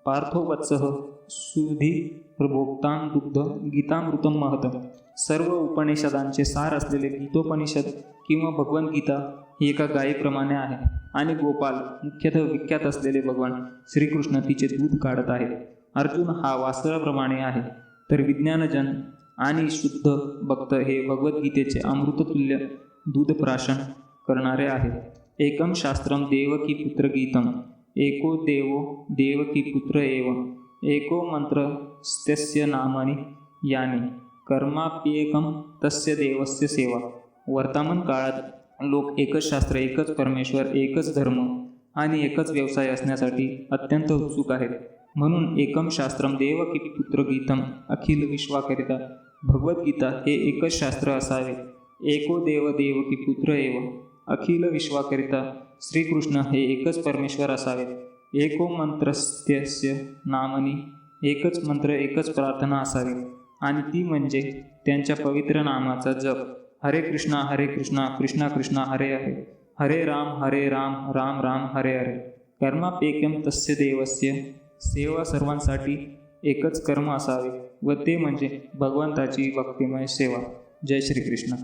पार्थो वत्सः सुधीर्भोक्तां दुग्ध गीतामृतम महत. सर्व उपनिषदांचे सार असलेले गीतोपनिषद किंवा भगवद्गीता ही एका गायीप्रमाणे आहे आणि गोपाल मुख्यतः विख्यात असलेले भगवान श्रीकृष्ण तिचे दूध काढत आहेत. अर्जुन हा वासराप्रमाणे आहे, तर विज्ञानजन आणि शुद्ध भक्त हे भगवद्गीतेचे अमृततुल्य दूधप्राशन करणारे आहेत. एकम शास्त्रम देवकी पुत्र गीतम एको देवो देवकी पुत्र एव एको मंत्र तस्य नामानि यानी कर्माप्येकम तस्य देवस्य सेवा. वर्तमान काळात लोक एकच शास्त्र, एकच परमेश्वर, एकच धर्म आणि एकच व्यवसाय असण्यासाठी अत्यंत उत्सुक आहेत. म्हणून एकम शास्त्रम देवकी पुत्र गीतम अखिल विश्वाकरिता भगवद्गीता हे एकच शास्त्र असावे. एको देव देवकी पुत्र एव अखिल विश्वाकरिता श्रीकृष्ण हे एकच परमेश्वर असावे. एको मंत्रस्त्यस्य नामनी एकच मंत्र, एकच प्रार्थना असावी आणि ती म्हणजे त्यांच्या पवित्र नामाचा जप. हरे कृष्णा कृष्णा कृष्णा हरे हरे, हरे राम राम राम हरे हरे. कर्मापेकम तस्य देवस्य सेवा. सर्वांसाठी एकच कर्म असावे व ते म्हणजे भगवंताची भक्तिमय सेवा. जय श्री कृष्ण.